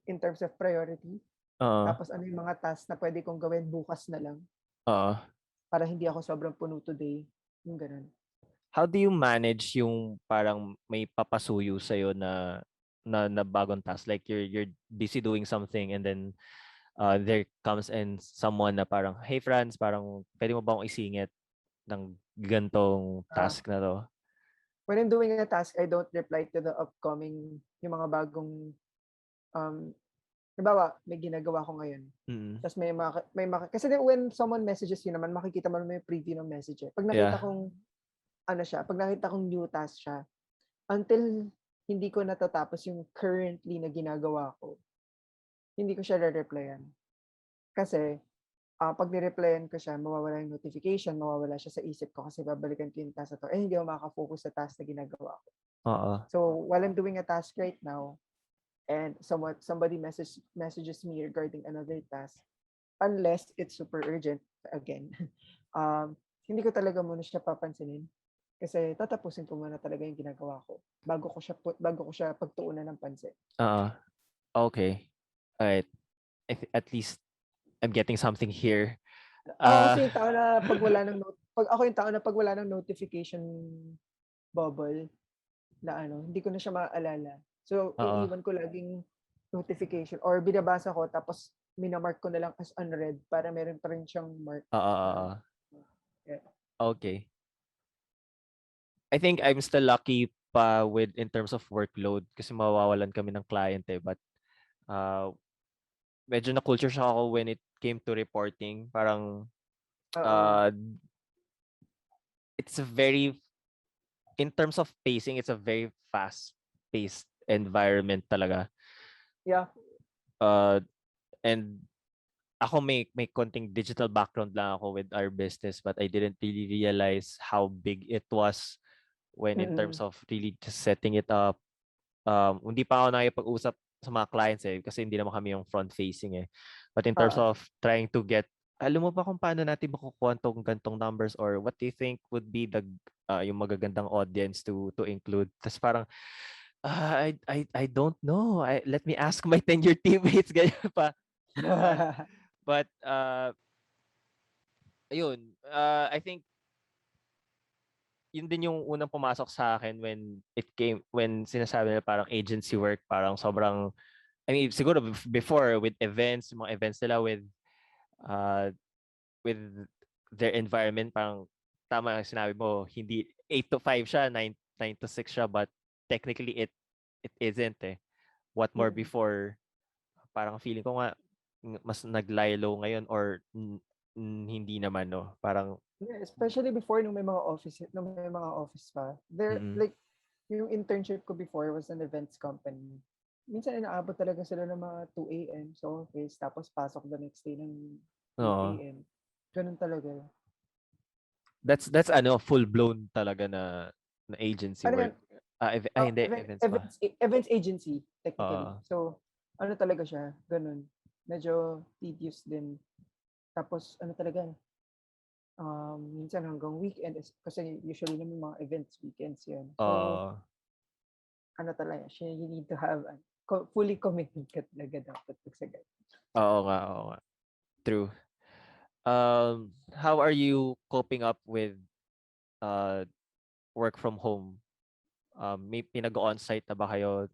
in terms of priority. Tapos ano yung mga tasks na pwede kong gawin bukas na lang. Para hindi ako sobrang puno today. Yung ganun. How do you manage yung parang may papasuyo sa'yo na bagong task? Like you're busy doing something and then there comes in someone na parang, hey Franz, parang pwede mo ba akong isingit ng gantong task na to? When I'm doing a task, I don't reply to the yung mga bagong halimbawa, may ginagawa ko ngayon. Tapos kasi when someone messages you naman, makikita mo naman yung preview ng message. Pag nakita kong new task siya, until hindi ko natatapos yung currently na ginagawa ko, hindi ko siya re-replyan. Kasi, pag ni-replyan ko siya, mawawala yung notification, mawawala siya sa isip ko kasi babalikan ko yung task na to. Hindi ako makaka-focus sa task na ginagawa ko. So, while I'm doing a task right now, and somebody messages me regarding another task, unless it's super urgent, again, hindi ko talaga muna siya papansinin. Kasi tatapusin ko muna talaga yung ginagawa ko bago ko siya pagtuunan ng pansin. Uh, okay. Alright. At least I'm getting something here. Ako Uh, kasi yung tao na pag ako yung tao na pag wala ng notification bubble na ano, hindi ko na siya maaalala. So, oo. iniiwan ko laging notification or binabasa ko tapos minamark ko na lang as unread para meron pa rin siyang mark na Oo. yeah. Okay. I think I'm still lucky pa with in terms of workload kasi mawawalan kami ng client eh. But uh, medyo na-culture shock ako when it came to reporting. Parang Oo. uh, it's a very, in terms of pacing, it's a very fast-paced environment talaga. Yeah. Uh, and ako may konting digital background lang ako with our business but I didn't really realize how big it was when in terms Mm. of really just setting it up. Hindi pa ako nakipag-usap sa mga clients eh kasi hindi naman kami yung front facing eh. But in terms Oo. of trying to get, alam mo ba kung paano natin makukuha tong gantong numbers or what do you think would be the yung magagandang audience to include? Tapos parang I don't know. Let me ask my tenure teammates ganyan pa. Uh, but ayun, I think yun din yung unang pumasok sa akin when sinasabi nila parang agency work, parang sobrang, I mean, siguro before with events, mga events nila uh, with their environment, parang tama ang sinabi mo, hindi 8 to 5 siya, 9 to 6 siya, but technically it isn't eh. What more Mm. before, parang feeling ko nga mas nag-lie low ngayon or hindi naman no. Parang Yeah, especially before nung may mga office pa. There mm, like yung internship ko before was an events company. Minsan inaabot talaga sila ng mga 2 a.m. sa office tapos pasok the next day ng oo. 8 a.m. Ganun talaga. That's ano full blown talaga na agency Ano work. yan? Hindi events ba? Events agency technically. Oo. So, ano talaga siya? Ganun. Medyo tedious din. Tapos ano talaga, minsan hanggang weekend kasi usually naman mga events weekends yan. So, Oo. ano talaga siya, you need to have fully committed ka talaga dapat pag sa ganun. Oo nga, oo nga. True. How are you coping up with uh work from home? May pinag-on-site na ba kayo?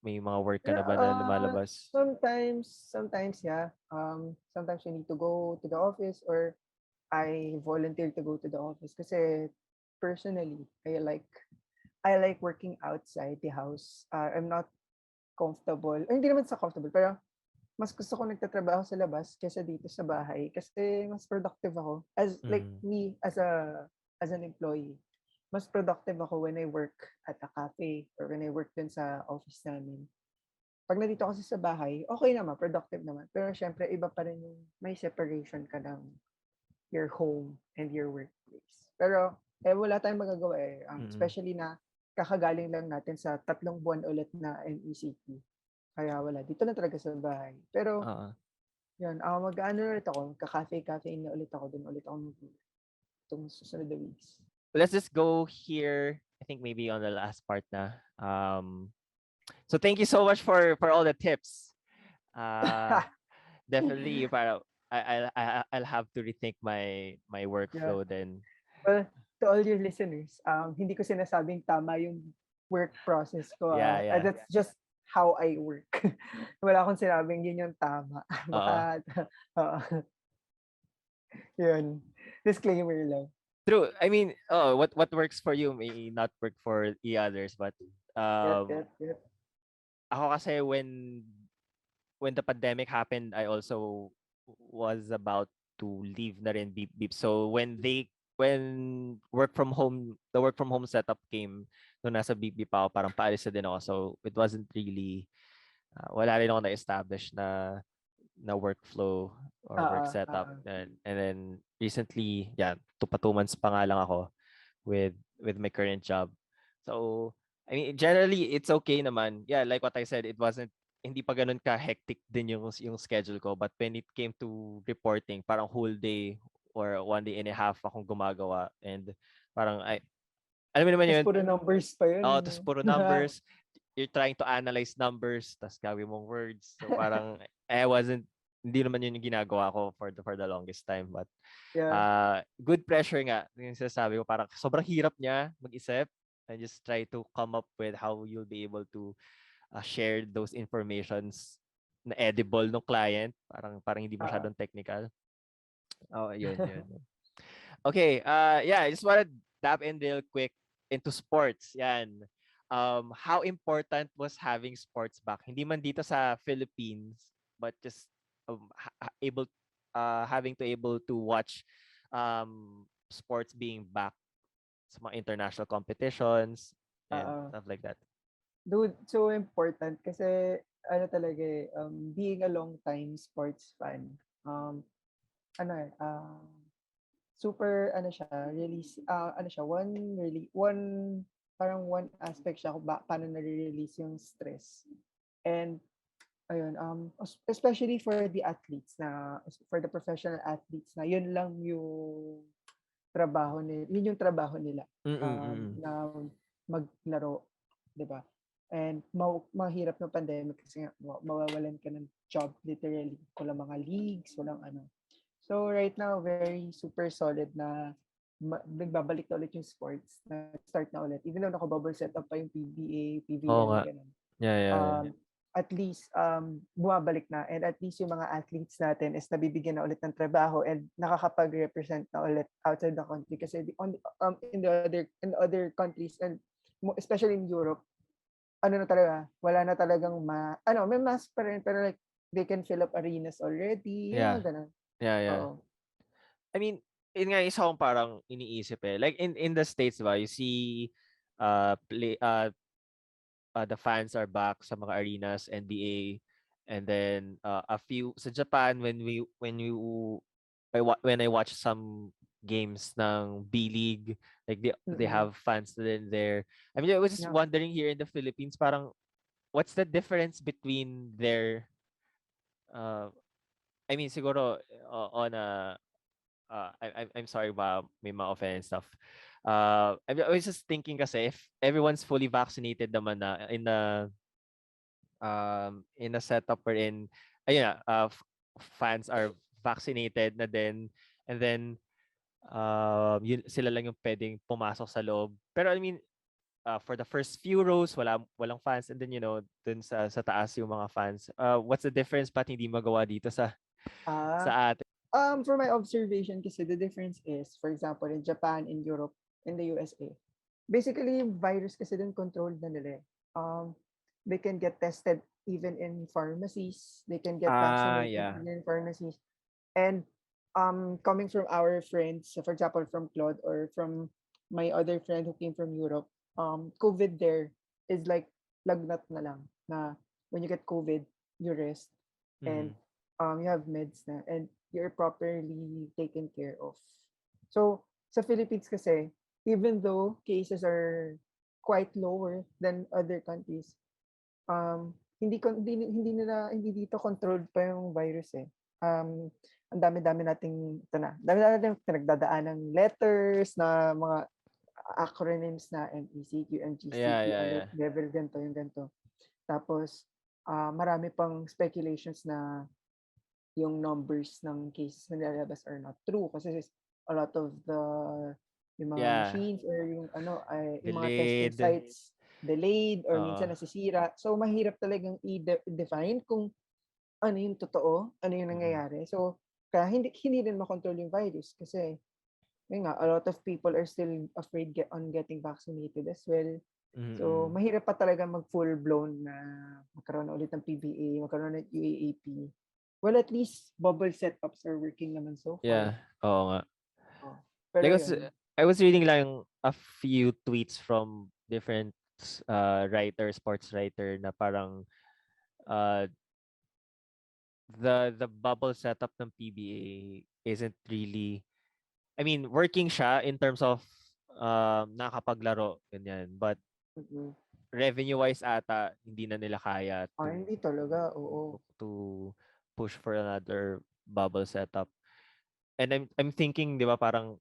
May mga work ka na Yeah, ba na lumalabas? sometimes, yeah. Sometimes you need to go to the office or I volunteer to go to the office kasi personally, I like working outside the house. I'm not comfortable. Hindi naman sa comfortable, pero mas gusto ko nagtatrabaho sa labas kaysa dito sa bahay kasi mas productive ako as like Mm. me as an employee. Mas productive ako when I work at a cafe or when I work dun sa office namin. Pag nandito kasi sa bahay, okay naman, productive naman. Pero syempre, iba pa rin yung may separation ka ng your home and your workplace. Pero, wala tayong magagawa eh. Mm. Especially na kakagaling lang natin sa 3 buwan ulit na MECT. Kaya wala. Dito na talaga sa bahay. Pero, Oo. yun, mag-ano ulit ako. Kaka-cafe na ulit ako. Doon ulit ako itong susunod na weeks. Let's just go here. I think maybe on the last part na. So thank you so much for all the tips. Definitely para I'll have to rethink my Yeah. workflow then. Well, to all your listeners, hindi ko sinasabing tama yung work process ko. Yeah, yeah. That's just how I work. Wala akong sinabing yun yung tama. Oo. Baka, oo. Yun. Disclaimer lang. True. I mean, what works for you may not work for the others, but Yep. ako kasi when the pandemic happened, I also was about to leave na rin beep beep. So when the work from home setup came, nung nasa beep beep ako, parang paalis na din ako. So it wasn't really, wala rin ako na-establish na workflow or work setup. Oo. And then recently, yeah, 2 months pa nga lang ako with my current job. So, I mean, generally, it's okay naman. Yeah, like what I said, hindi pa ganun ka-hectic din yung schedule ko. But when it came to reporting, parang whole day or 1 day and a half akong gumagawa. And Parang alam mo naman Tas yun, puro numbers pa yun, oh, eh, 'no? tapos puro numbers, you're trying to analyze numbers, tapos gawin mong words. So parang hindi naman yun yung ginagawa ko for the longest time. But Yeah. good pressure nga. Yung sinasabi ko, parang sobrang hirap niya mag-isip and just try to come up with how you'll be able to share those informations na edible ng client. Parang hindi Oo. masyadong technical. Oh, yun. Okay, yeah, I just want to tap in real quick into sports. Yan. How important was having sports back? Hindi man dito sa Philippines, but just having to able to watch sports being back sa mga international competitions and Oo. stuff like that. Dude, so important kasi ano talaga, eh, being a long time sports fan, ano, eh, super ano siya, ano siya, parang one aspect siya kung paano nare-release yung stress. And ayun, especially for the athletes for the professional athletes na yun lang yung yun yung trabaho nila, Mm-mm. na maglaro, 'di ba? And mahirap ng pandemic kasi nga mawawalan ka ng job literally. Walang mga leagues, walang ano. So right now, very super solid na nagbabalik na ulit yung sports, na start na ulit. Even though naka-bubble setup pa yung PBA, Oo PVL, nga. ganun. Yeah. Um, at least bumabalik na, and at least yung mga athletes natin is nabibigyan na ulit ng trabaho and nakakapag-represent na ulit outside the country kasi in the other countries, and especially in Europe, ano na talaga, wala na talagang may mask pa rin, pero like they can fill up arenas already, yung Yeah. mga ganun. Yeah. Oo. I mean, yun nga isa akong parang iniisip eh. Like in the States ba, you see play the fans are back sa mga arenas, NBA, and then a few sa Japan when I watch some games ng B League, like they Mm. have fans then there. I mean, I was just Yeah. wondering here in the Philippines, parang what's the difference between their uh I mean siguro on a I'm sorry ba may mga offense stuff. I was just thinking kasi if everyone's fully vaccinated naman na in a setup wherein ayun na, fans are vaccinated na din, and then yun sila lang yung pwedeng pumasok sa loob. Pero I mean for the first few rows walang fans, and then dun sa taas yung mga fans. What's the difference, ba't hindi magawa dito Ah, sa atin? for my observation kasi the difference is, for example, in Japan, in Europe, in the USA, basically yung virus kasi dun controlled na nila, eh. They can get tested even in pharmacies. They can get vaccinated Yeah. even in pharmacies. And coming from our friends, so for example, from Claude or from my other friend who came from Europe, COVID there is like lagnat na lang, na when you get COVID, you rest, and Mhm. you have meds na, and you're properly taken care of. So sa Philippines kasi, even though cases are quite lower than other countries, hindi dito controlled pa yung virus, eh. Ang dami-dami nating dami-dami nating pinagdadaan ng letters na mga acronyms na MECQ, Yeah, MGCQ, yeah, alert yeah. level ganito, yung ganito. Tapos marami pang speculations na yung numbers ng cases na nilalabas are not true kasi a lot of yung mga Yeah. machines or yung mga testing Delayed. sites delayed or Oo. minsan nasisira. So mahirap talagang i-define kung ano yung totoo, ano yung Mhm. nangyayari. So kaya hindi din makontrol yung virus kasi yun nga, a lot of people are still afraid on getting vaccinated as well. So, Mm. mahirap pa talaga mag full-blown na magkaroon na ulit ng PBA, magkaroon ng UAAP. Well, at least bubble setups are working naman so far. Yeah. Oo nga. Oh. Pero Like yun. I was reading lang a few tweets from different sports writer na parang uh the bubble setup ng PBA isn't really, I mean, working siya in terms of nakapaglaro ganyan, but Mm-mm. revenue wise ata hindi na nila kaya Hindi talaga, oo. to push for another bubble setup. And I'm thinking, 'di ba, parang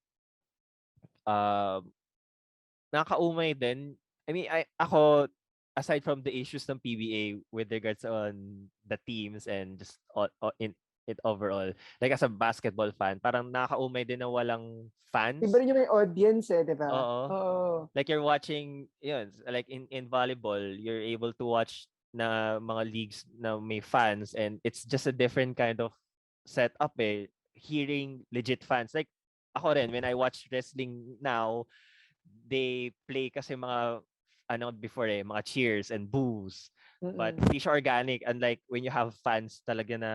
nakaumay din. I mean, ako, aside from the issues ng PBA with regards on the teams and just in it overall, like as a basketball fan, parang nakaumay din na walang Iba fans. rin yung may audience eh, di ba? Oo. Oo. Like you're watching, yun, like in volleyball, you're able to watch na mga leagues na may fans, and it's just a different kind of setup eh. Hearing legit fans. Like ako rin, when I watch wrestling now, they play kasi mga ano before eh, mga cheers and boos. But Mm-mm. hindi siya organic, unlike when you have fans talaga na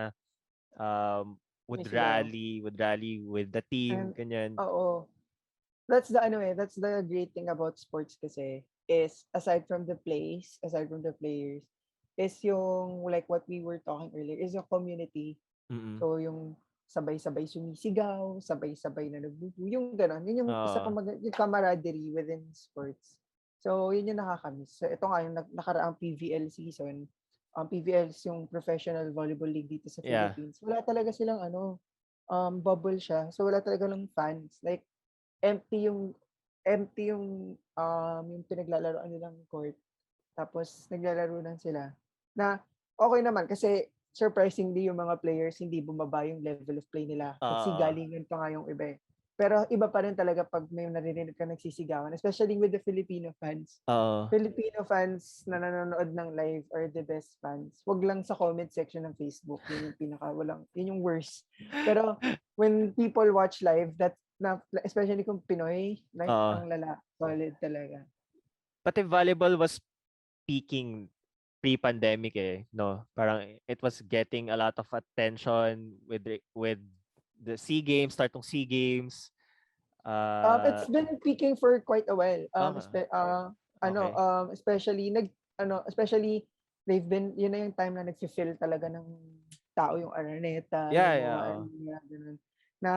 would Sumisigaw. rally with the team, And, ganyan. oo. That's the great thing about sports kasi is aside from the players, is yung like what we were talking earlier, is yung community. Mm. So yung sabay-sabay sumisigaw, sabay-sabay na nagbubu, yung gano'n. Yun yung isa Oo. pang yung camaraderie within sports. So yun yung nakakamiss. So ito nga yung nakaraang PVL season. PVL is yung Professional Volleyball League dito sa Yeah. Philippines. Wala talaga silang bubble siya. So wala talaga lang fans. Like empty yung yung pinaglalaroan nilang court. Tapos naglalaro lang sila. Na okay naman kasi surprisingly yung mga players hindi bumaba yung level of play nila. Oo. Nagsigalingan pa nga yung iba eh. Pero iba pa rin talaga pag may naririnig ka nagsisigawan, especially with the Filipino fans. Oo. Filipino fans na nanonood ng live are the best fans. Wag lang sa comment section ng Facebook. Yun yung yun yung worst. Pero when people watch live, especially kung Pinoy, like, Oo. ang solid talaga. Pati volleyball was peaking pre-pandemic eh, no? Parang it was getting a lot of attention with the SEA Games, start ng SEA Games. It's been peaking for quite a while. Okay. Okay. Especially they've been, yun na yung time na nagfi-fill talaga ng tao yung Araneta, Yeah, yung yeah. mga ganun. Na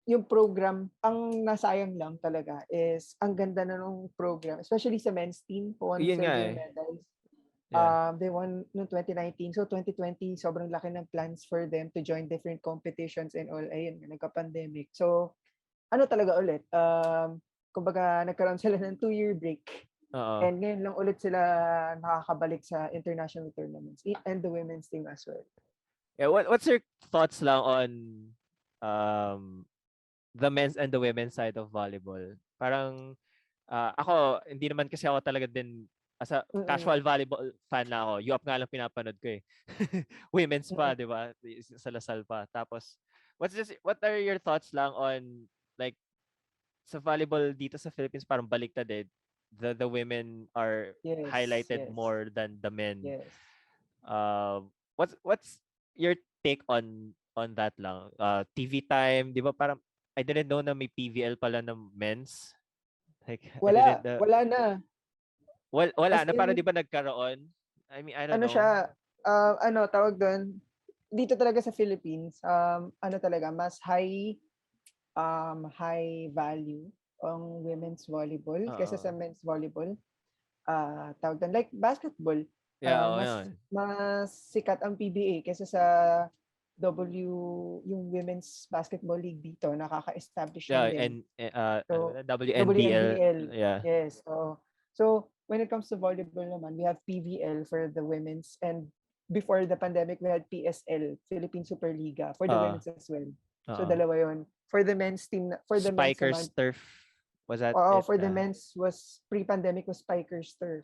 yung program, ang nasayang lang talaga is ang ganda na nung program, especially sa men's team, won Yun nga silver eh. medals. Yeah. They won noong 2019. So 2020, sobrang laki ng plans for them to join different competitions and all. Ayun, nagka-pandemic. So talaga ulit, kumbaga nagkaroon sila ng 2-year break. Oo. And ngayon lang ulit sila nakakabalik sa international tournaments and the women's team as well. Yeah, what's your thoughts lang on um the men's and the women's side of volleyball? Parang ako, hindi naman kasi ako talaga din as a Mm-mm. casual volleyball fan na ako. UP nga lang pinapanood ko eh. Women's pa, Mm-mm. 'di ba? Sa Lasal pa. Tapos what are your thoughts lang on like sa volleyball dito sa Philippines parang baliktad eh. The women are Yes, highlighted yes, more than the men. yes. What's your take on that lang? TV time, 'di ba? Parang I didn't know na may PVL pala ng men's. Like I didn't Wala na. wala As na, para 'di in, ba nagkaroon? I mean, I don't know. siya, tawag doon, dito talaga sa Philippines, talaga, mas high value ang women's volleyball kaysa sa Oo. men's volleyball. Tawag doon, like basketball. Yeah, oo, Mas yun. mas sikat ang PBA kaysa sa W, yung Women's Basketball League dito, nakaka-establish Yeah, lang din. and ano ba So, na? WNBL. WNBL, Yeah. yes. So, when it comes to volleyball naman, we have PVL for the women's, and before the pandemic, we had PSL, Philippine Superliga, for the Oo. women's as well. So, Oo. dalawa yon. For the men's team, for the men's Spikers naman, turf. Was that it? for the men's was pre-pandemic was Spikers Turf.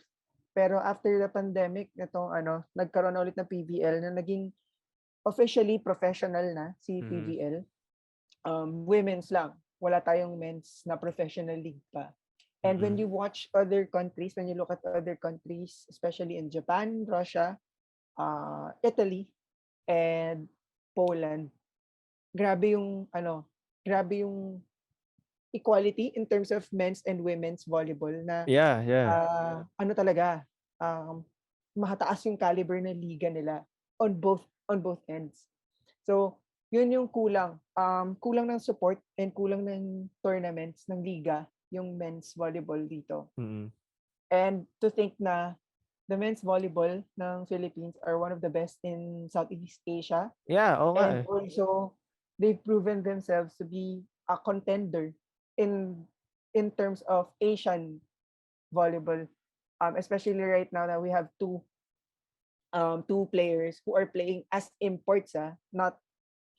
Pero after the pandemic, itong nagkaroon na ulit ng PVL na naging officially professional na si Mhm. PVL. Women's lang. Wala tayong men's na professional league pa. And when Mhm. you watch other countries, when you look at other countries, especially in Japan, Russia, Italy, and Poland, grabe yung grabe yung equality in terms of men's and women's volleyball na Yeah, yeah. talaga, mataas yung caliber ng liga nila on both ends. So, yun yung kulang. Kulang ng support and kulang ng tournaments ng liga yung men's volleyball dito. Mhm. And to think na the men's volleyball ng Philippines are one of the best in Southeast Asia. Yeah, oo nga And eh. also, they've proven themselves to be a contender in in terms of Asian volleyball, especially right now that we have two players who are playing as imports, not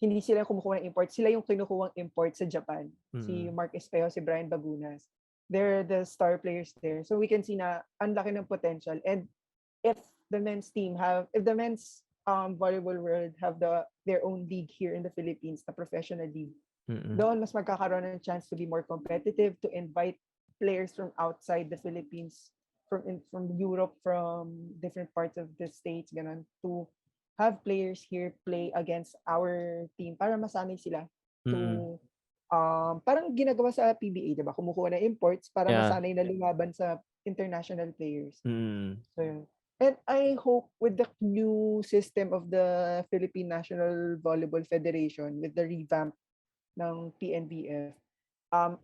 hindi sila kumukuha ng import, sila yung kinukuhang import sa Japan. Si Mm. Mark Espejo, si Brian Bagunas. They're the star players there. So we can see na ang laki ng potential. And if if the men's volleyball world have their own league here in the Philippines, the professional league, Mm. doon mas magkakaroon ng chance to be more competitive, to invite players from outside the Philippines, from Europe, from different parts of the states, ganun, to have players here play against our team para masanay sila Mm. to parang ginagawa sa PBA, 'di ba? Kumukuha ng imports para Yeah. masanay na lumaban sa international players. Mm. So yun. And I hope with the new system of the Philippine National Volleyball Federation, with the revamp ng PNVF,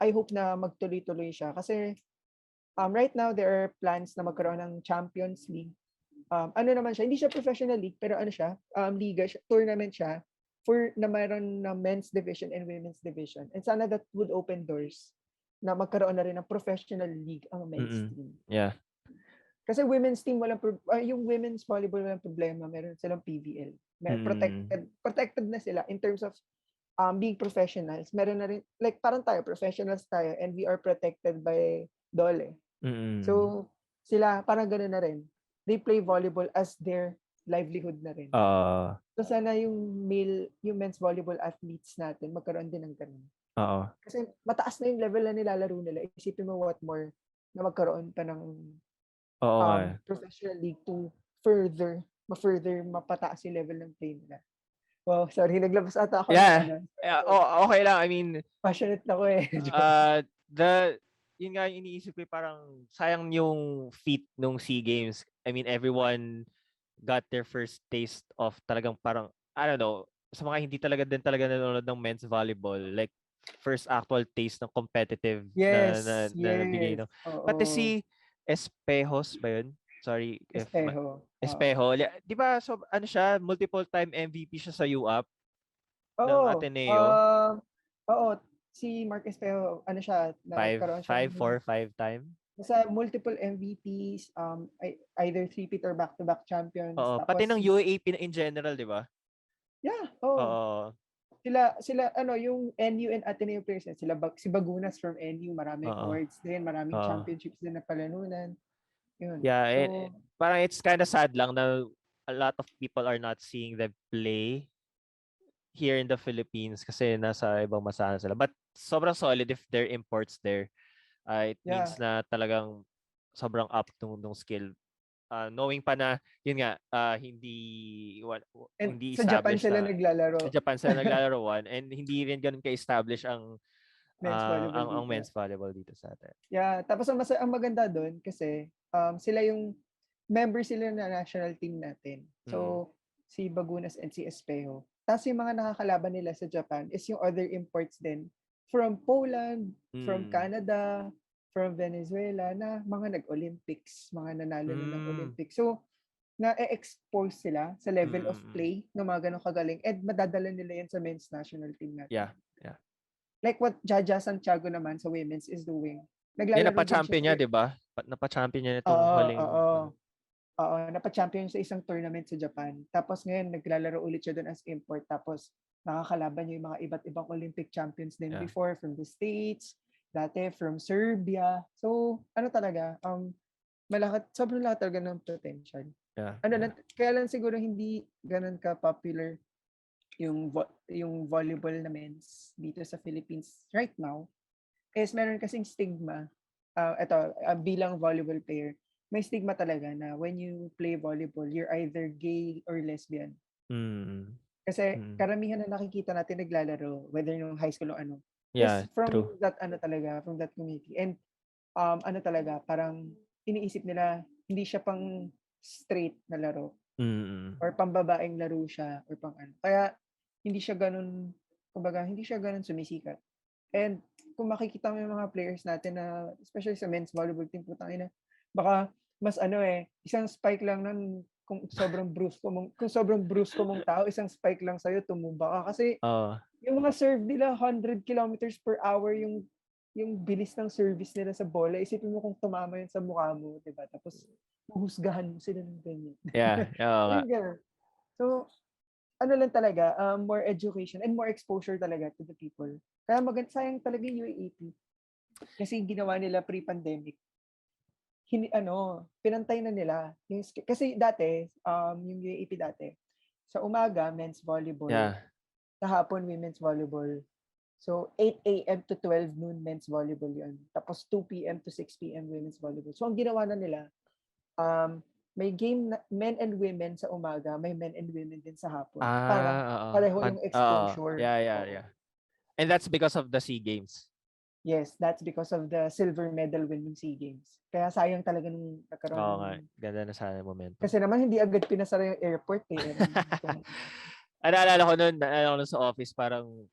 I hope na magtuloy-tuloy siya kasi right now there are plans na magkaroon ng Champions League. Ano naman siya, hindi siya professional league, pero ano siya, liga siya, tournament siya na mayroon na men's division and women's division. And sana that would open doors na magkaroon na rin ng professional league ang men's team. Yeah. Kasi women's team yung women's volleyball walang problema, meron silang PVL. Protected na sila in terms of being professionals. Meron na rin, like parang tayo, professionals tayo, and we are protected by DOLE. So sila parang ganoon na rin. They play volleyball as their livelihood na rin. So sana yung men's volleyball athletes natin magkaroon din ng ganun. Kasi mataas na yung level na nilalaro nila. Isipin mo what more na magkaroon pa ng professional league to mapataas yung level ng play nila. Wow, sorry, naglabas ata ako Yeah. Okay lang. I mean, passionate na ko eh. Yun nga yung iniisip ko, parang sayang yung feat nung SEA Games. I mean, everyone got their first taste of talagang parang, I don't know, sa mga hindi talaga nanonood ng men's volleyball, like first actual taste ng competitive na nabigay. No? Pati si Espejos ba yun? Sorry. Espejo. Di ba, so, ano siya, multiple time MVP siya sa UAP ng Ateneo? Oo. Si Mark Espejo, ano siya, nagkaroon siya 5 time? Sa multiple MVPs, either three-peat or back-to-back champions. Oo, pati ng UAP in general, di ba? Yeah, Oo. Sila yung NU and Ateneo players, si Bagunas from NU, maraming awards din, maraming championships din na palanunan. Yun. Yeah, parang it's kind of sad lang na a lot of people are not seeing them play here in the Philippines kasi nasa ibang bansa na sila. But sobrang solid if there are imports there. It means na talagang sobrang up nung skill. Knowing pa na, yun nga, hindi sa Japan sila naglalaro. Sa Japan sila naglalaro and hindi rin ganun ka-establish ang men's volleyball dito sa atin. Yeah, tapos ang maganda doon kasi sila yung member sila na national team natin. So, si Bagunas and si Espejo. Tapos yung mga nakakalaban nila sa Japan is yung other imports din from Poland, from Canada, from Venezuela na mga nag-Olympics, mga nanalo na ng Olympics. So, na-expose sila sa level of play ng mga ganong kagaling and madadala nila yan sa men's national team natin. Yeah. Like what Jaja Santiago naman sa women's is doing. Napa-champion niya, di ba? Napa-champion niya itong huling. Oo, napa-champion sa isang tournament sa Japan. Tapos ngayon, naglalaro ulit siya doon as import. Tapos nakakalaban niya yung mga iba't ibang Olympic champions din before from the States, dati from Serbia. So, ano talaga, sobrang lahat talaga ng potential. Kaya lang siguro hindi ganun ka-popular yung volleyball na men's dito sa Philippines right now. Is meron kasing stigma. Bilang volleyball player, may stigma talaga na when you play volleyball, you're either gay or lesbian. Kasi karamihan na nakikita natin naglalaro, whether nung high school o ano, is from true. from that community. And talaga, parang iniisip nila, hindi siya pang straight na laro. Or pambabaeng laro siya, or pang ano. Kaya, hindi siya ganun sumisikat. And kung makikita mo yung mga players natin na, especially sa men's volleyball team, putang ina, baka mas isang spike lang nun, kung sobrang brusco mong tao, isang spike lang sa'yo, tumumba ka. Kasi yung mga serve nila, 100 kilometers per hour yung yung bilis ng service nila sa bola, isipin mo kung tumama yun sa mukha mo, di ba? Tapos, huhusgahan mo sila ng ganyan. Yeah, oo nga. Yung ganun. So, ano lang talaga, more education and more exposure talaga to the people. Kaya sayang talaga yung UAAP. Kasi ginawa nila pre-pandemic. Pinantay na nila. Kasi dati, yung UAAP dati, sa umaga, men's volleyball. Yeah. Sa hapon, women's volleyball. So, 8 a.m. to 12 noon, men's volleyball yun. Tapos, 2 p.m. to 6 p.m. women's volleyball. So, ang ginawa na nila, may game na men and women sa umaga, may men and women din sa hapon. Para Oo. pareho yung exposure. Yeah. And that's because of the SEA Games. Yes, that's because of the silver medal winning SEA Games. Kaya sayang talaga nung nagkaroon Oo nga. Ganda na sana yung momento. Kasi naman hindi agad pinasara yung airport eh. Naalala ko nun sa office, parang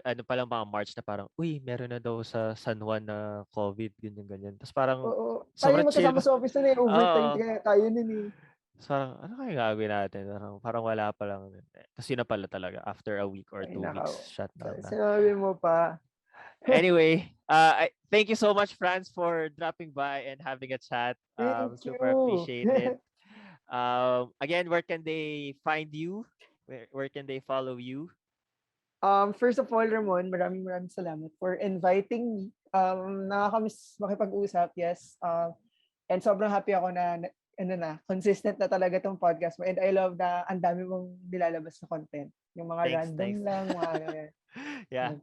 ano pa lang mga March na parang, uy, meron na daw sa San Juan na COVID, ganyan. Tapos parang, Oo. Tayo sobrang chill. magkasama sa office na overtime Oo. tayo nun eh. So, ano kaya gagawin natin? Parang wala pa lang. Tapos yun na pala talaga. After a week or 2 weeks, shutdown na. Sinabi mo pa. Anyway, thank you so much, Franz, for dropping by and having a chat. Super appreciate it. Again, where can they find you? Where can they follow you? First of all, Ramon, maraming salamat for inviting me. Nakakamiss makipag-usap, yes. And sobrang happy ako na consistent na talaga tong podcast mo. And I love na ang dami mong nilalabas na content. Yung mga random lang, mga yeah.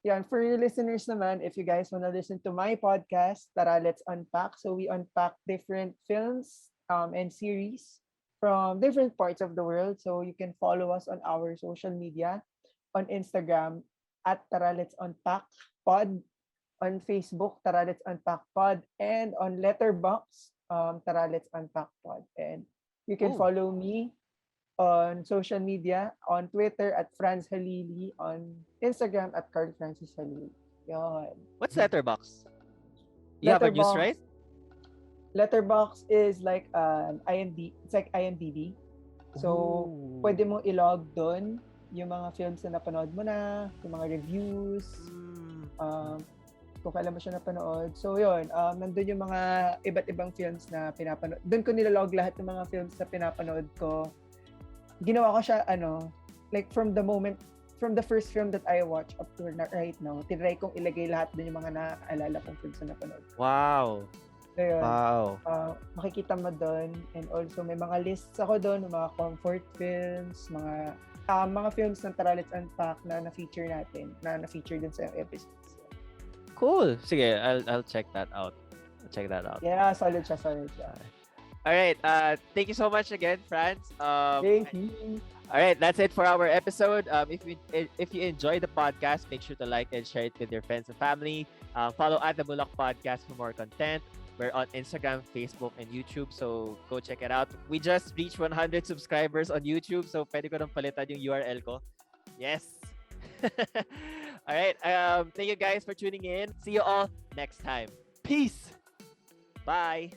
Yan, for your listeners naman, if you guys want to listen to my podcast, tara, let's unpack. So we unpack different films and series from different parts of the world. So you can follow us on our social media, on Instagram, at Tara Let's Unpack Pod, on Facebook, Tara Let's Unpack Pod, and on Letterboxd, Tara Let's Unpack Pod. And you can follow me on social media, on Twitter at Franz Halili, on Instagram at Carl Francis Halili. Yon. What's Letterboxd? You have a news, right? Letterboxd is like it's like IMDb. So, pwede mong ilog doon yung mga films na napanood mo na, yung mga reviews, kung kailan mo siya napanood. So, yun, nandun yung mga iba't ibang films na pinapanood. Doon ko nilalog lahat ng mga films na pinapanood ko. Ginawa ko siya, like from the first film that I watch up to right now, tinry kong ilagay lahat doon yung mga naaalala kong films na napanood. Wow! So, yun, wow! Makikita mo doon. And also, may mga lists ako doon, mga comfort films, mga films ng Tara Let's Unpack na na-feature natin, na na-feature din sa episodes. Cool! Sige, I'll check that out. Check that out. Yeah, solid siya. All right. Thank you so much again, Franz. Thank you. All right, that's it for our episode. If you enjoyed the podcast, make sure to like and share it with your friends and family. Follow at the Moonlock Podcast for more content. We're on Instagram, Facebook, and YouTube, so go check it out. We just reached 100 subscribers on YouTube, so pwede ko nang palitan yung URL ko. Yes. All right. Thank you guys for tuning in. See you all next time. Peace. Bye.